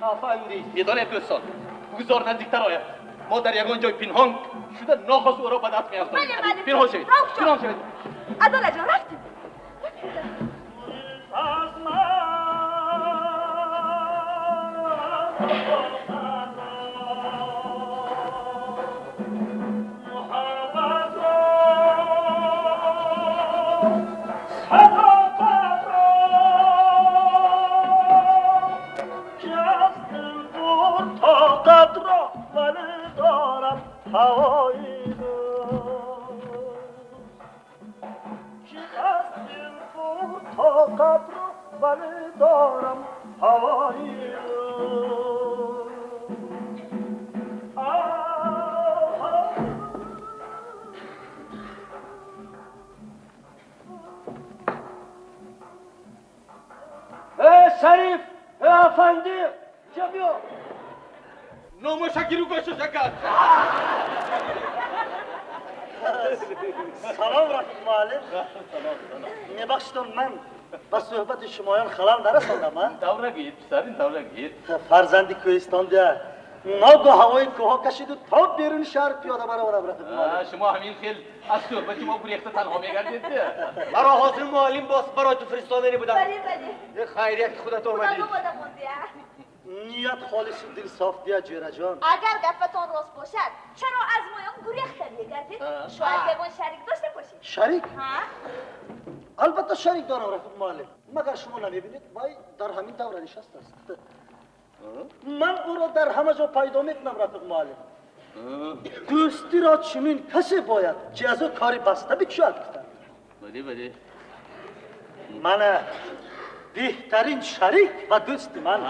افندی. میدانید دوستان بگذار نزدیکتر آید. ما در یگان جای پنهان شده ناخواست او را به دست می‌افتیم. پنهان شوید. پنهان شوید. عدالت جان رفتیم. شریف افندی چه بیا ناموشکی رو گوشو شکر. سلام رفیق معلم. میبخشتون من با صحبت شمایان خلال نرساندم. دور نگید پسر، این دور نگید. فرزندی کوهستان ده ناگاه هوای کوها کشید و تا بیرون شهر پیاده برآورم رفیق معلم. شما همین خیل از صحبت ما گریخته تنها میگردید. مرا حاضر معلم باز برای تو فرستادنی بودم. بله. یه خیریت که خودت اومدی. نیت خالص و دل صاف دیا جیره جان. اگر گفتان راست باشد چرا از مایان گریخته میگردید؟ شاید بگون شریک داشته باشید. شریک؟ ها؟ البته شریک دارم رفیق معلم، مگر شما نمیبینید وای در همین دوره نشسته است. من او را در همه جا پیدا میکنم رفیق معلم. دوستی را چنین کسی باید که از او کاری بسته بکشد. بله من بهترین شریک و دوست من.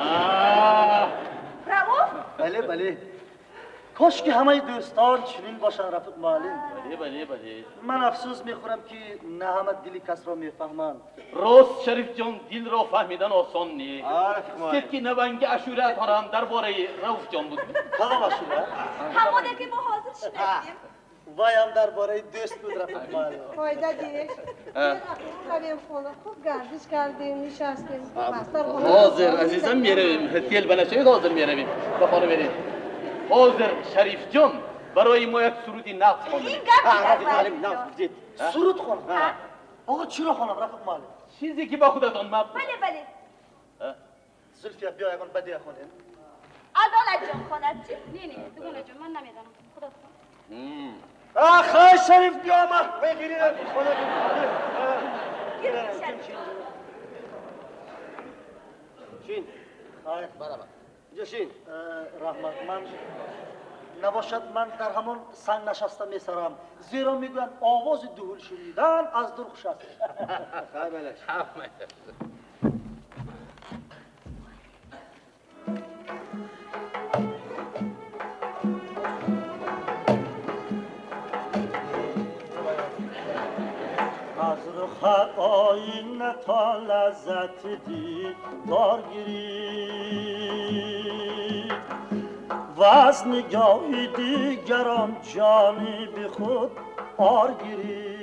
برافو. بله کاش که همه دوستان چنین باشن رفیق معلم. بله من افسوس میخورم که نه همه دلی کس را میفهمند. راست شریف جان دل را فهمیدن آسان نیست. که نونگ اشوره دارم درباره رؤوف جان بود. کدام اشوره؟ همونه که ما حاضر شدیم. وای هم درباره دوست بود رفیق معلم. فایده دیش. بریم خونه خوب گردش کردیم نشستیم. حاضر عزیزم میرویم. تیل بنشوید حاضر میرویم. به خانه بریم. حاضر شریف جان برای ما یک سرودی نقص خواندیم. این گفت سرود خوانم. آقا چرا خوانم رفیق معلم؟ چیزی که با خودتان مبود. بله زلفیا بیا یکان بدیه خونیم. عدالت جان خواند چی؟ نه دوگونه جان من نمیدانم. خودت خون. آخه شریف بیا ما بگیرید خونه شین برابر جشین رحمت من نباشد من در همان سنگ نشسته میسرم، زیرا میگویند آواز دهل شنیدن از در خوش است. خیلی بلش از رخ آینه تا لذت دیدار گیری و وز نگاه دیگران جانی بی خود آر گیری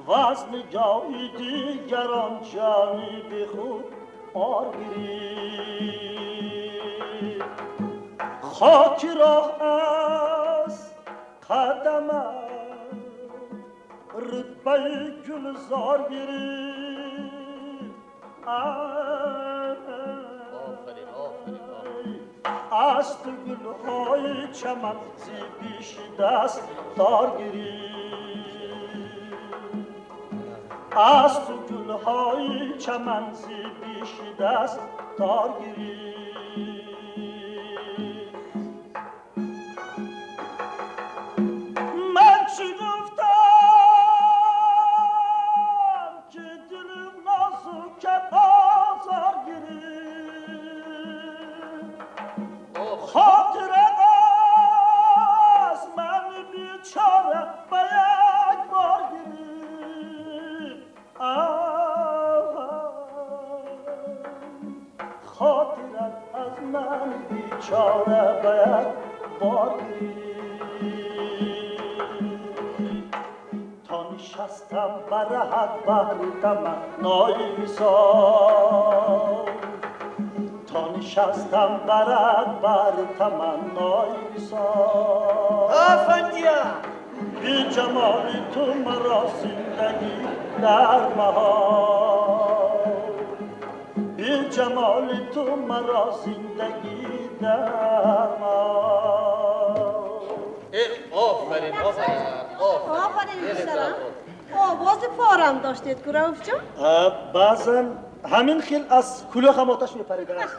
وز نگاه دیگران جانی بی خود آر گیری خاک راه از قدمم رتبه گلزار گیری از تو گلهای چمن زیبیش دست دارگیری از تو گلهای چمن زیبیش دست دارگیری من چی گفتم که دلم نازکت آزار گیری خاطره از من بیچاره به یک بار گیری خاطره از من بیچاره به یک بار گیری تا نشستم برهت بهر تمنای سال تا نشستم برد بر تمنای سال آفندیا بی جمال تو مرا زندگی در محال بی جمال تو مرا زندگی در محال آفرین سلام آواز پارم داشتید گروف جان بعضا همین خیل از کلوخم آتش میپریده است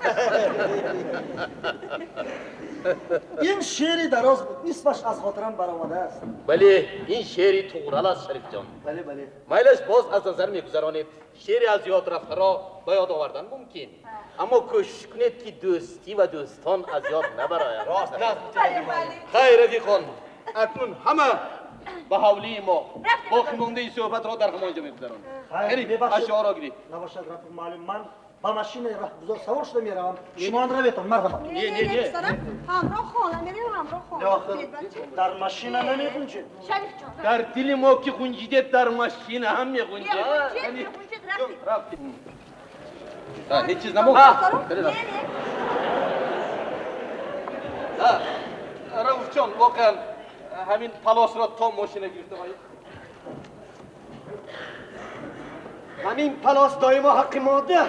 این شعری دراز بود نصفش از خاطرم برآمده است بله این شعری طورال است شریف جان. بله بله میلش باز از نظر میگذرانید شعری از یاد رفته را به یاد آوردن ممکن اما کوشش کنید که دوستی و دوستان از یاد نبراید. راست خیر رفیقان اکنون همه به حولی ما باقی مانده ای صحبت را در همانجا میگذرانیم. یعنی اشعار را گیرید. نباشد رفیق معلم من با ماشین رهگذار سوار شده میروم شما آن را بیتون مرحبا نه همراه خانه میریم همراه خانه در ماشین نمیخونجید شریف جان در دل ما که خونجیده در ماشین هم میخونجید رفتیم هیچ چیز نمون رؤوف جان واقعا همین پلاس را تا ماشین گرفته باید همین پلاس دایما حق ماده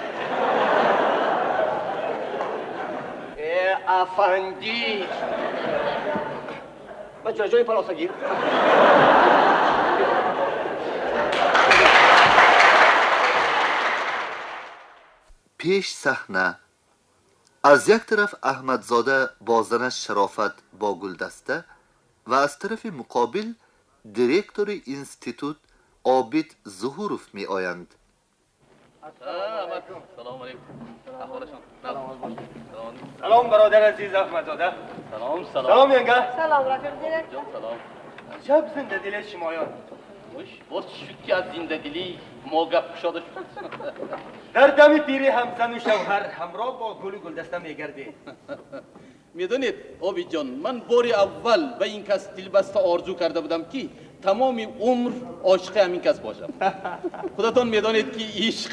افندی من جای پلاس گیر پیش صحنه از یک طرف احمدزاده با زنش شرافت با گلدسته و از طرف مقابل دیرکتور اینستیتوت عابد ظهوروف می آیند. سلام علیکم. سلام برادر عزیز احمدزاده. سلام ینگه. سلام رفیق دیرکتور. سلام. عجب زنده دل شمایان. باز شد که از زنده دلی ما گپ کشاده شد. در دم پیری همزن و شوهر همراه با گل و گلدسته میگرده. میدونید عابد جان من باری اول به این کس دلبسته آرزو کرده بودم که تمام عمر عاشق همین کس باشم. خودتان میدانید که عشق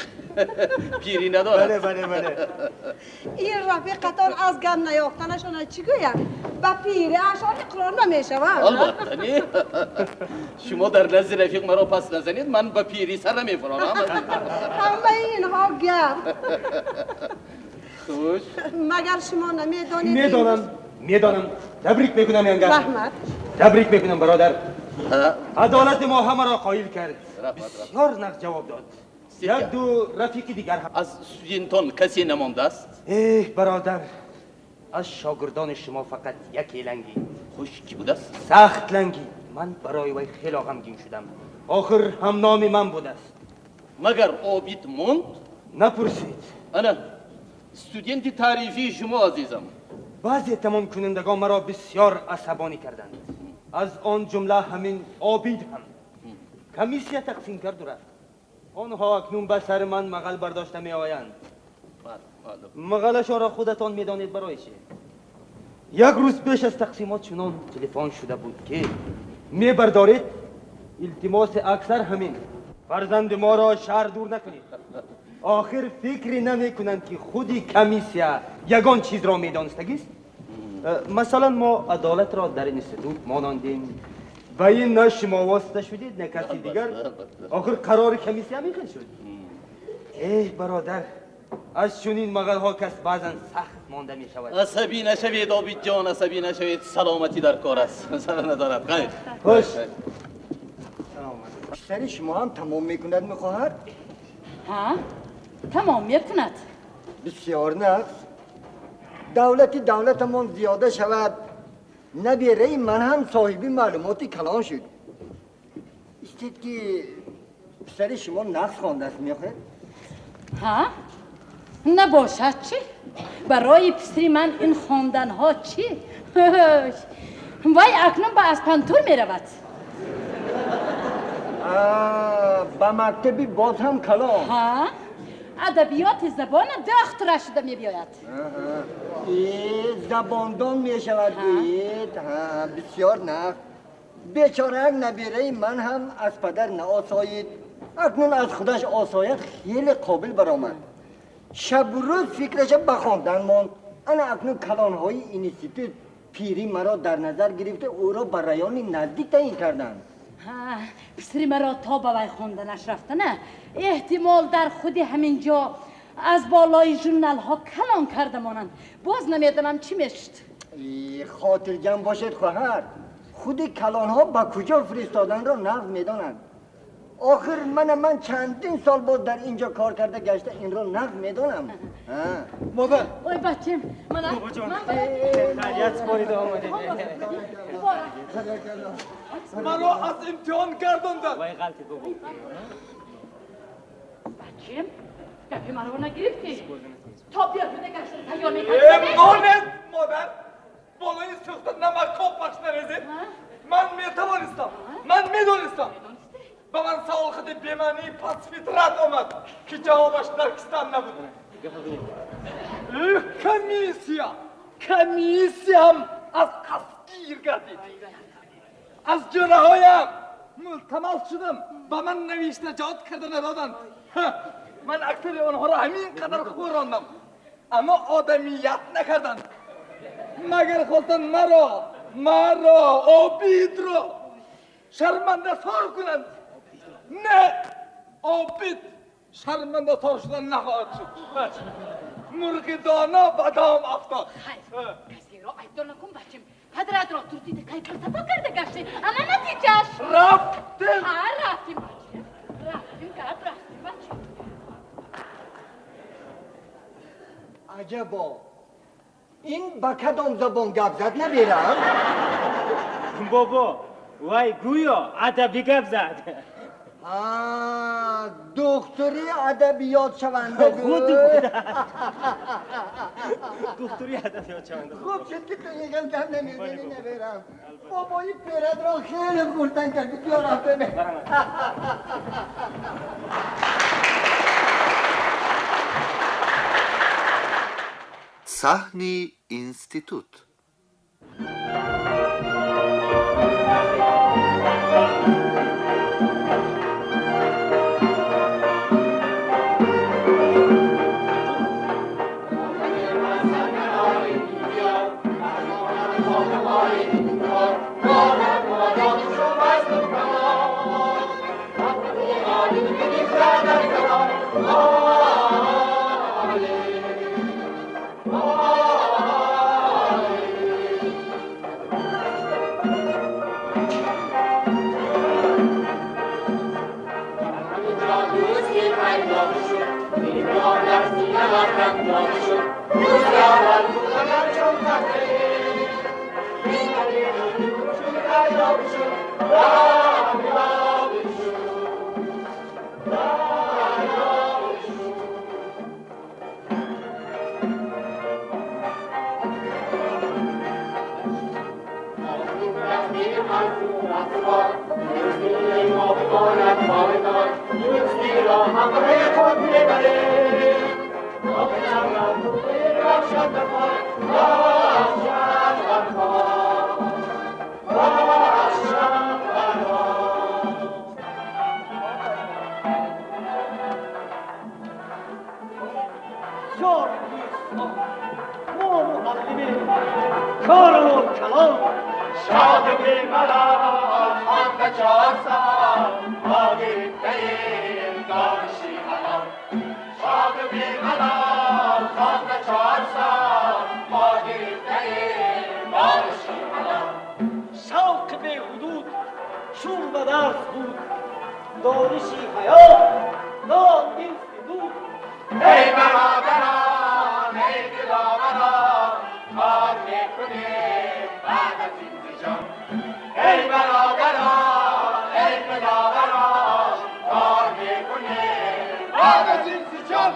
پیری ندارد. بله این رفیقتان از گم نیافتنشون چی گویم؟ با پیری اشعار قرآن نمیشوند. البته نه. شما در نزد رفیق مرا پس نزنید من با پیری سر نمیفرانم. همه اینها گم. خوش. مگر شما نمیدانید؟ میدانم. تبریک میکنم ینگه. رحمت. تبریک میکنم برادر. عدالت ما همه را قایل کرد. بسیار نقد جواب داد. یک دو رفیق دیگر هم از سوینتون کسی نمانده است؟ برادر از شاگردان شما فقط یکی لنگی. خوش کی بود است؟ سخت لنگی. من برای وی خیلی غمگین شدم. آخر هم نام من بود است. مگر عابد موند؟ نپرسید. انا استودنت تعریفی شما عزیزم. بعضی تمام کنندگان مرا بسیار عصبانی کردند. از آن جمله همین عابد هم. کمیسیه تقسیم کرد و رفت. آنها اکنون به سر من مغل برداشته می آیند. مغلشان را خودتان میدانید برای چی؟ یک روز پیش از تقسیمات چنان تلفن شده بود که میبردارید التماس اکثر همین فرزند ما را شهر دور نکنید. آخر فکری نمی کنند که خودی کمیسیا یگان چیز را میدانستگیست. مثلا ما عدالت را در اینستیتوت ماناندیم و این نه شما واسطه شدید نه کسی دیگر. آخر قرار کمیسیا میخواد شد. ای برادر، از چنین مغل ها کس بعضا سخت مانده می شود. عصبی نشوید عابد جان، عصبی نشوید، سلامتی در کار است. سر ندارد. خیر خوش. سر شما هم تمام میکند میخواهد؟ ها؟ تمام میکند. بسیار نقص. دولتمون زیاده شود، نبیره من هم صاحبی معلوماتی کلان شد. استید که سر شما نقص خوانده است میخواهد؟ ها؟ نباشد چی؟ برای پسری من این خواندن ها چی؟ وای اکنون به اسپانتور می رود. به مکتبی باز هم کلام. ها؟ ادبیات زبان دختر شده می بیاید. زباندان می شود بید. بسیار نه. بیچاره نبیره من هم از پدر نآسایید، اکنون از خودش آسایت خیلی قابل برآمد. شب و روز فکرش بخواندن ماند. انا اکنون کلانهای اینستیتوت پیری مرا در نظر گرفته او را به رایان نزدیک تعیین کردند. پسری مرا تا به وی خواندنش رفته نه، احتمال در خودی همین جا از بالای ژورنال ها کلان کرده مانند. باز نمیدانم چی میشد. خاطر جمع باشد خواهر، خود کلان ها با کجا فرستادن را نقد میدانند. آخر من چندین سال باز در اینجا کار کرده گشته این را نقد میدانم. مادر. اوی بچم بابا جان. خیلیت بارید آمده. مرا از امتحان گرداندن. وای غلطی بابا. بچم گپی مرا نگرفتی. تا بیا بوده گشتن تیار میکنی. مانت مادر، بالای سوخت نمک کاب بخش نریزید. من میتوانستم، من میدانستم. به من سوال خود بیمانی پس فطرت آمد که جوابش در کستم نبود. کمیسیا هم از قصگیر گردید. از جنه هایم ملتمس شدم، به من نوشته کردن ندادند. من اکثر آنها را همین قدر خوراندم، اما آدمیت نکردند. مگر خواستند مرا عابد را شرمنده سار کنند. نه، عابد شرمنده سار شدن نخواهد شد. مرغ دانا بدام افتاد. کسی را ایدان نکن بچم. حضرت را ترسیده که فلسفه کرده گشته، اما نتیجهش رفتیم. رفتیم بچم. رفتیم بچم. عجبا، این با کدام زبان گپ زد نمیرم؟ بابا وای گویا ادبی گپ زد. دکتری ادبیات شونده بود. دکتری ادبیات شونده بود. خوب شد که تو یکم کم نمیدونی نمیرم. بابا این پیرد را خیلی گردن کرد. بیا رفته صحنی اینستیتوت. I'm شوق به حدود چون به درس بود دانشی حیات تا این سدود ای برادران ای دلاوران کار میکنیم بعد از این زجان ای برادران ای دلاوران کار میکنیم بعد از این زجان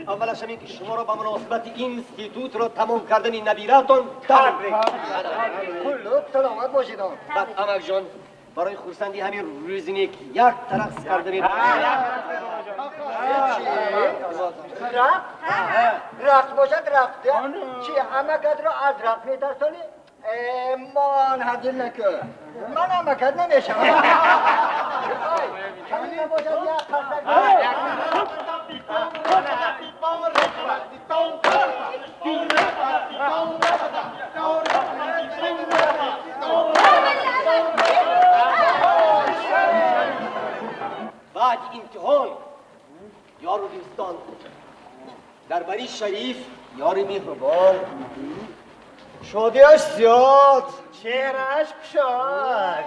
اولش همین که شما را به مناسبت این اینستیتوت را تمام کردن نبیرتان تبریک. کلوب سلامت باشید. بعد امک جان برای خورسندی همین روزینه که یک ترخص کردنید رقص باشد رقص چی امکت را از رقص میترسانی؟ من هدیل نکن من امکت نمیشم کمی نباشد یک بعد امتحان یار و دوستان در بری شریف یار مهربان شادیش زیاد چهرهش کشاد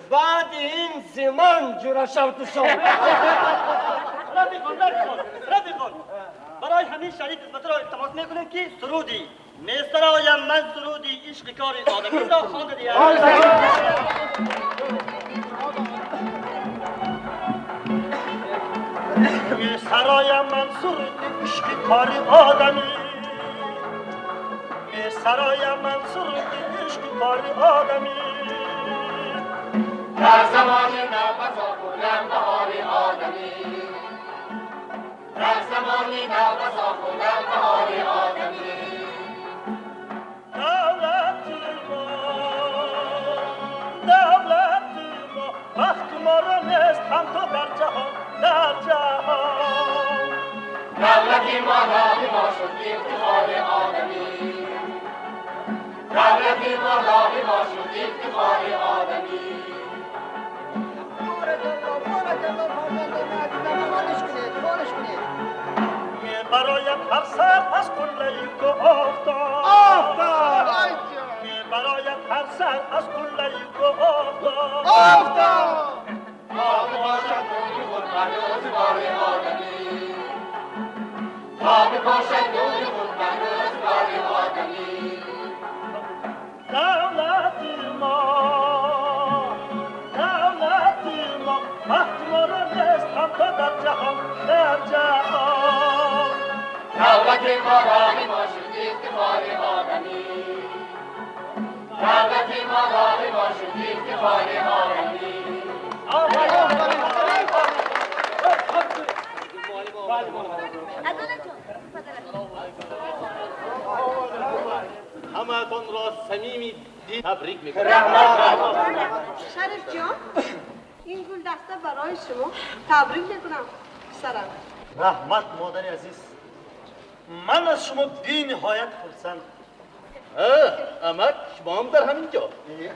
بعد این زمان جورا شد تو شد رفیق خان برای همین شریف خدمت را التماس میکنیم که سرودی میسرایم من سرودی عشق کار آدمی را خوانده دیگر میسرایم من سرودی عشق کار آدمی میسرایم من سرودی عشق کار آدمی در زمان نوبزا بودم بهار آدمی در زمان نوبزا بودم بهار آدمی دولت ما وقت ما را نیست هم تو در جهان دولتی ما راهی ما شد افتخار آدمی دولتی ما راهی ما شد افتخار آدمی برایم هر سر از کله یک آفتاب برایم هر سر از کله یک آفتاب تاب باشد نوری خود مهنوز بار آدمی تاب باشد نوری خود مهنوز بار آدمی دولت ما وقت ما را نیست هم تو در جهان دولت ما راهی ما شد افتخار آدمی دولت ما راهی ما شد افتخار آدمی همتون را صمیمی دید تبریک میکنم. شریف جان این گل دسته برای شما تبریک میکنم سرم. رحمت مادر عزیز من از شما بی نهایت خرسند. امک شما هم در همین جا.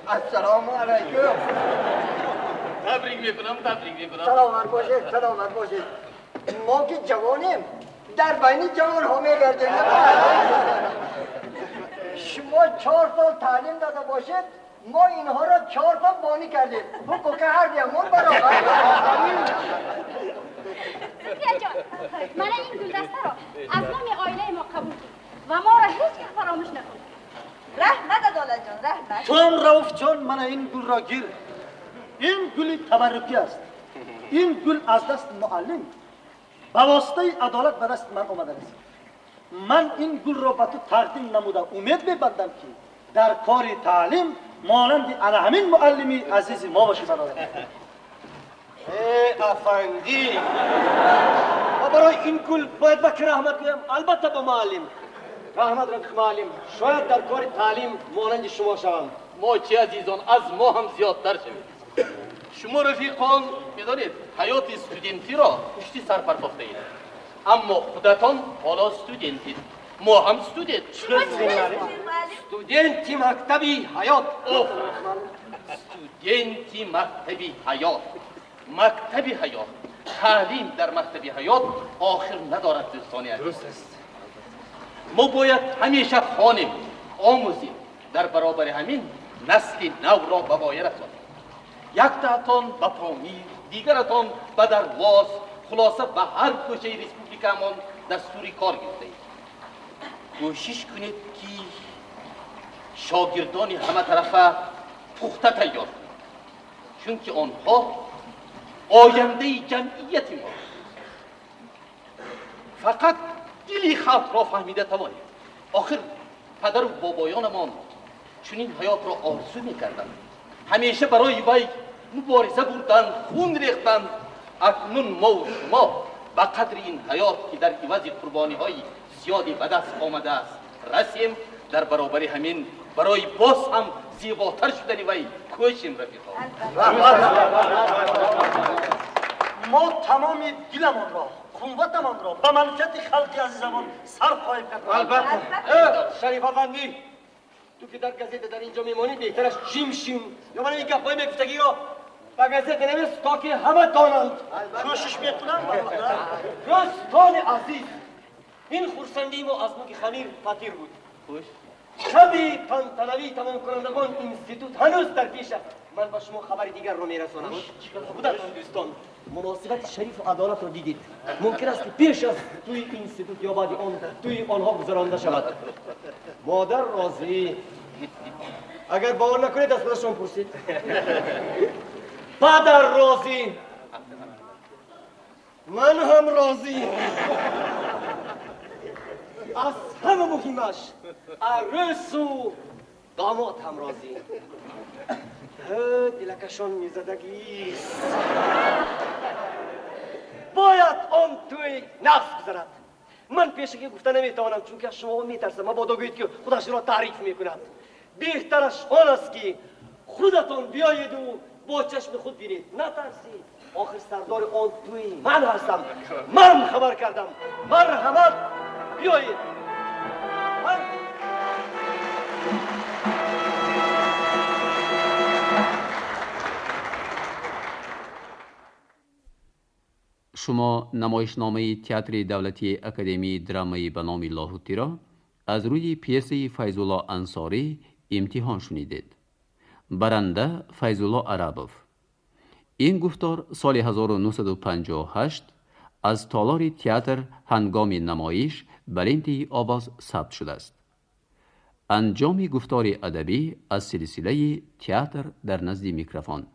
السلام علیکم. تبریک میکنم. سلامت باشید سلامت باشید. ما که جوانیم در بین جوان ها میگردیم. شما 4 سال تعلیم داده باشید ما اینها را 4 سال بانی کردیم. حقوق هر دیمون برابر. صفیه جان من این گلدسته را از نام عائله ما قبول کنید و ما را هیچ فراموش نکنید. رحمت عدالت جان رحمت. تو هم رؤوف جان من این گل را گیر. این گل تبرکی است. این گل از دست معلم به واسطه عدالت به دست من آمده است. من این گل را به تو تقدیم نموده امید می‌بندم که در کار تعلیم مانند انا همین معلمی عزیز ما باشی برادر. افندی و برای این کل باید به که رحمت کنم. البته به معلم رحمت رفیق معلم شاید در کار تعلیم مانند شما شوم. ما چه عزیزان از ما هم زیادتر شوید. شما رفیقان میدانید حیات استودنتی را پشتی سر پرداخته اید، اما خودتان حالا استودنتید، ما هم استودنت. استودنتی مکتبی حیات. استودنتی مکتبی حیات. مکتبی حیات، تعلیم در مکتبی حیات آخر ندارد دوستان عزیز. درست است. ما باید همیشه خوانیم، آموزیم، در برابر همین نسل نو را به پایه رسانیم. یک تاتان به پامیر، دیگرتان به درواز، خلاصه به هر گوشه ریسپوبلیکمان دستوری کار گرفته اید. کوشش کنید که شاگردان همه طرفه پخته تیار کنید، چون که آنها آینده جمعیت ما. فقط دلی خلق را فهمیده توانید. آخر پدر و بابایانمان چنین حیات را آرزو میکردند، همیشه برای وی مبارزه بردند، خون ریختند. اکنون ما و شما به قدر این حیات که در عوض قربانی های زیادی به دست آمده است رسیم، در برابر همین برای باز هم زیباتر شدن وی کوشیم رفیقان. ما تمام دلمان را، قوتمان را به منفعت خلق عزیزمان صرف خواهیم کرد. البته. شریف افندی تو که در گزیده در اینجا میمانی بهترش جیم شیم یا من این گپای میگفتگی را به گزیده نویس تا که همه دانند. کوشش میکنم برادر. دوستان عزیز، این خرسندی ما از نوک خمیر فطیر بود. خوش. شبی تنتنوی تمام کنندگان اینستیتوت هنوز در پیش است. من با شما خبر دیگر رو میرسانم. بودتان دوستان، مناسبت شریف و عدالت رو دیدید. ممکن است که پیش از توی اینستیتوت یا بعد آن توی آنها گذرانده شود. مادر راضی. اگر باور نکنید از خودشون پرسید. پدر راضی. من هم راضی. از همه مهمش عروس و داماد هم راضی. دلکشان میزدگیست. باید آن توی نفس گذرد. من پیشگی گفته نمیتوانم چون که شما میترسم مبادا گویید که خودش را تعریف میکند. بهترش آن است که خودتان بیایید و با چشم خود بینید. نترسید، آخر سردار آن توی من هستم. من خبر کردم. مرحمت، بیایید. شما نمایشنامه تئاتر دولتی اکادمی درامایی به نام لاهوتی را از روی پیس فیض الله انصاری امتحان شنیدید. برنده فیض الله عربوف. این گفتار سال 1958 از تالار تئاتر هنگام نمایش برنده آواز ثبت شده است. انجام گفتار ادبی از سلسله تئاتر در نزد میکروفون.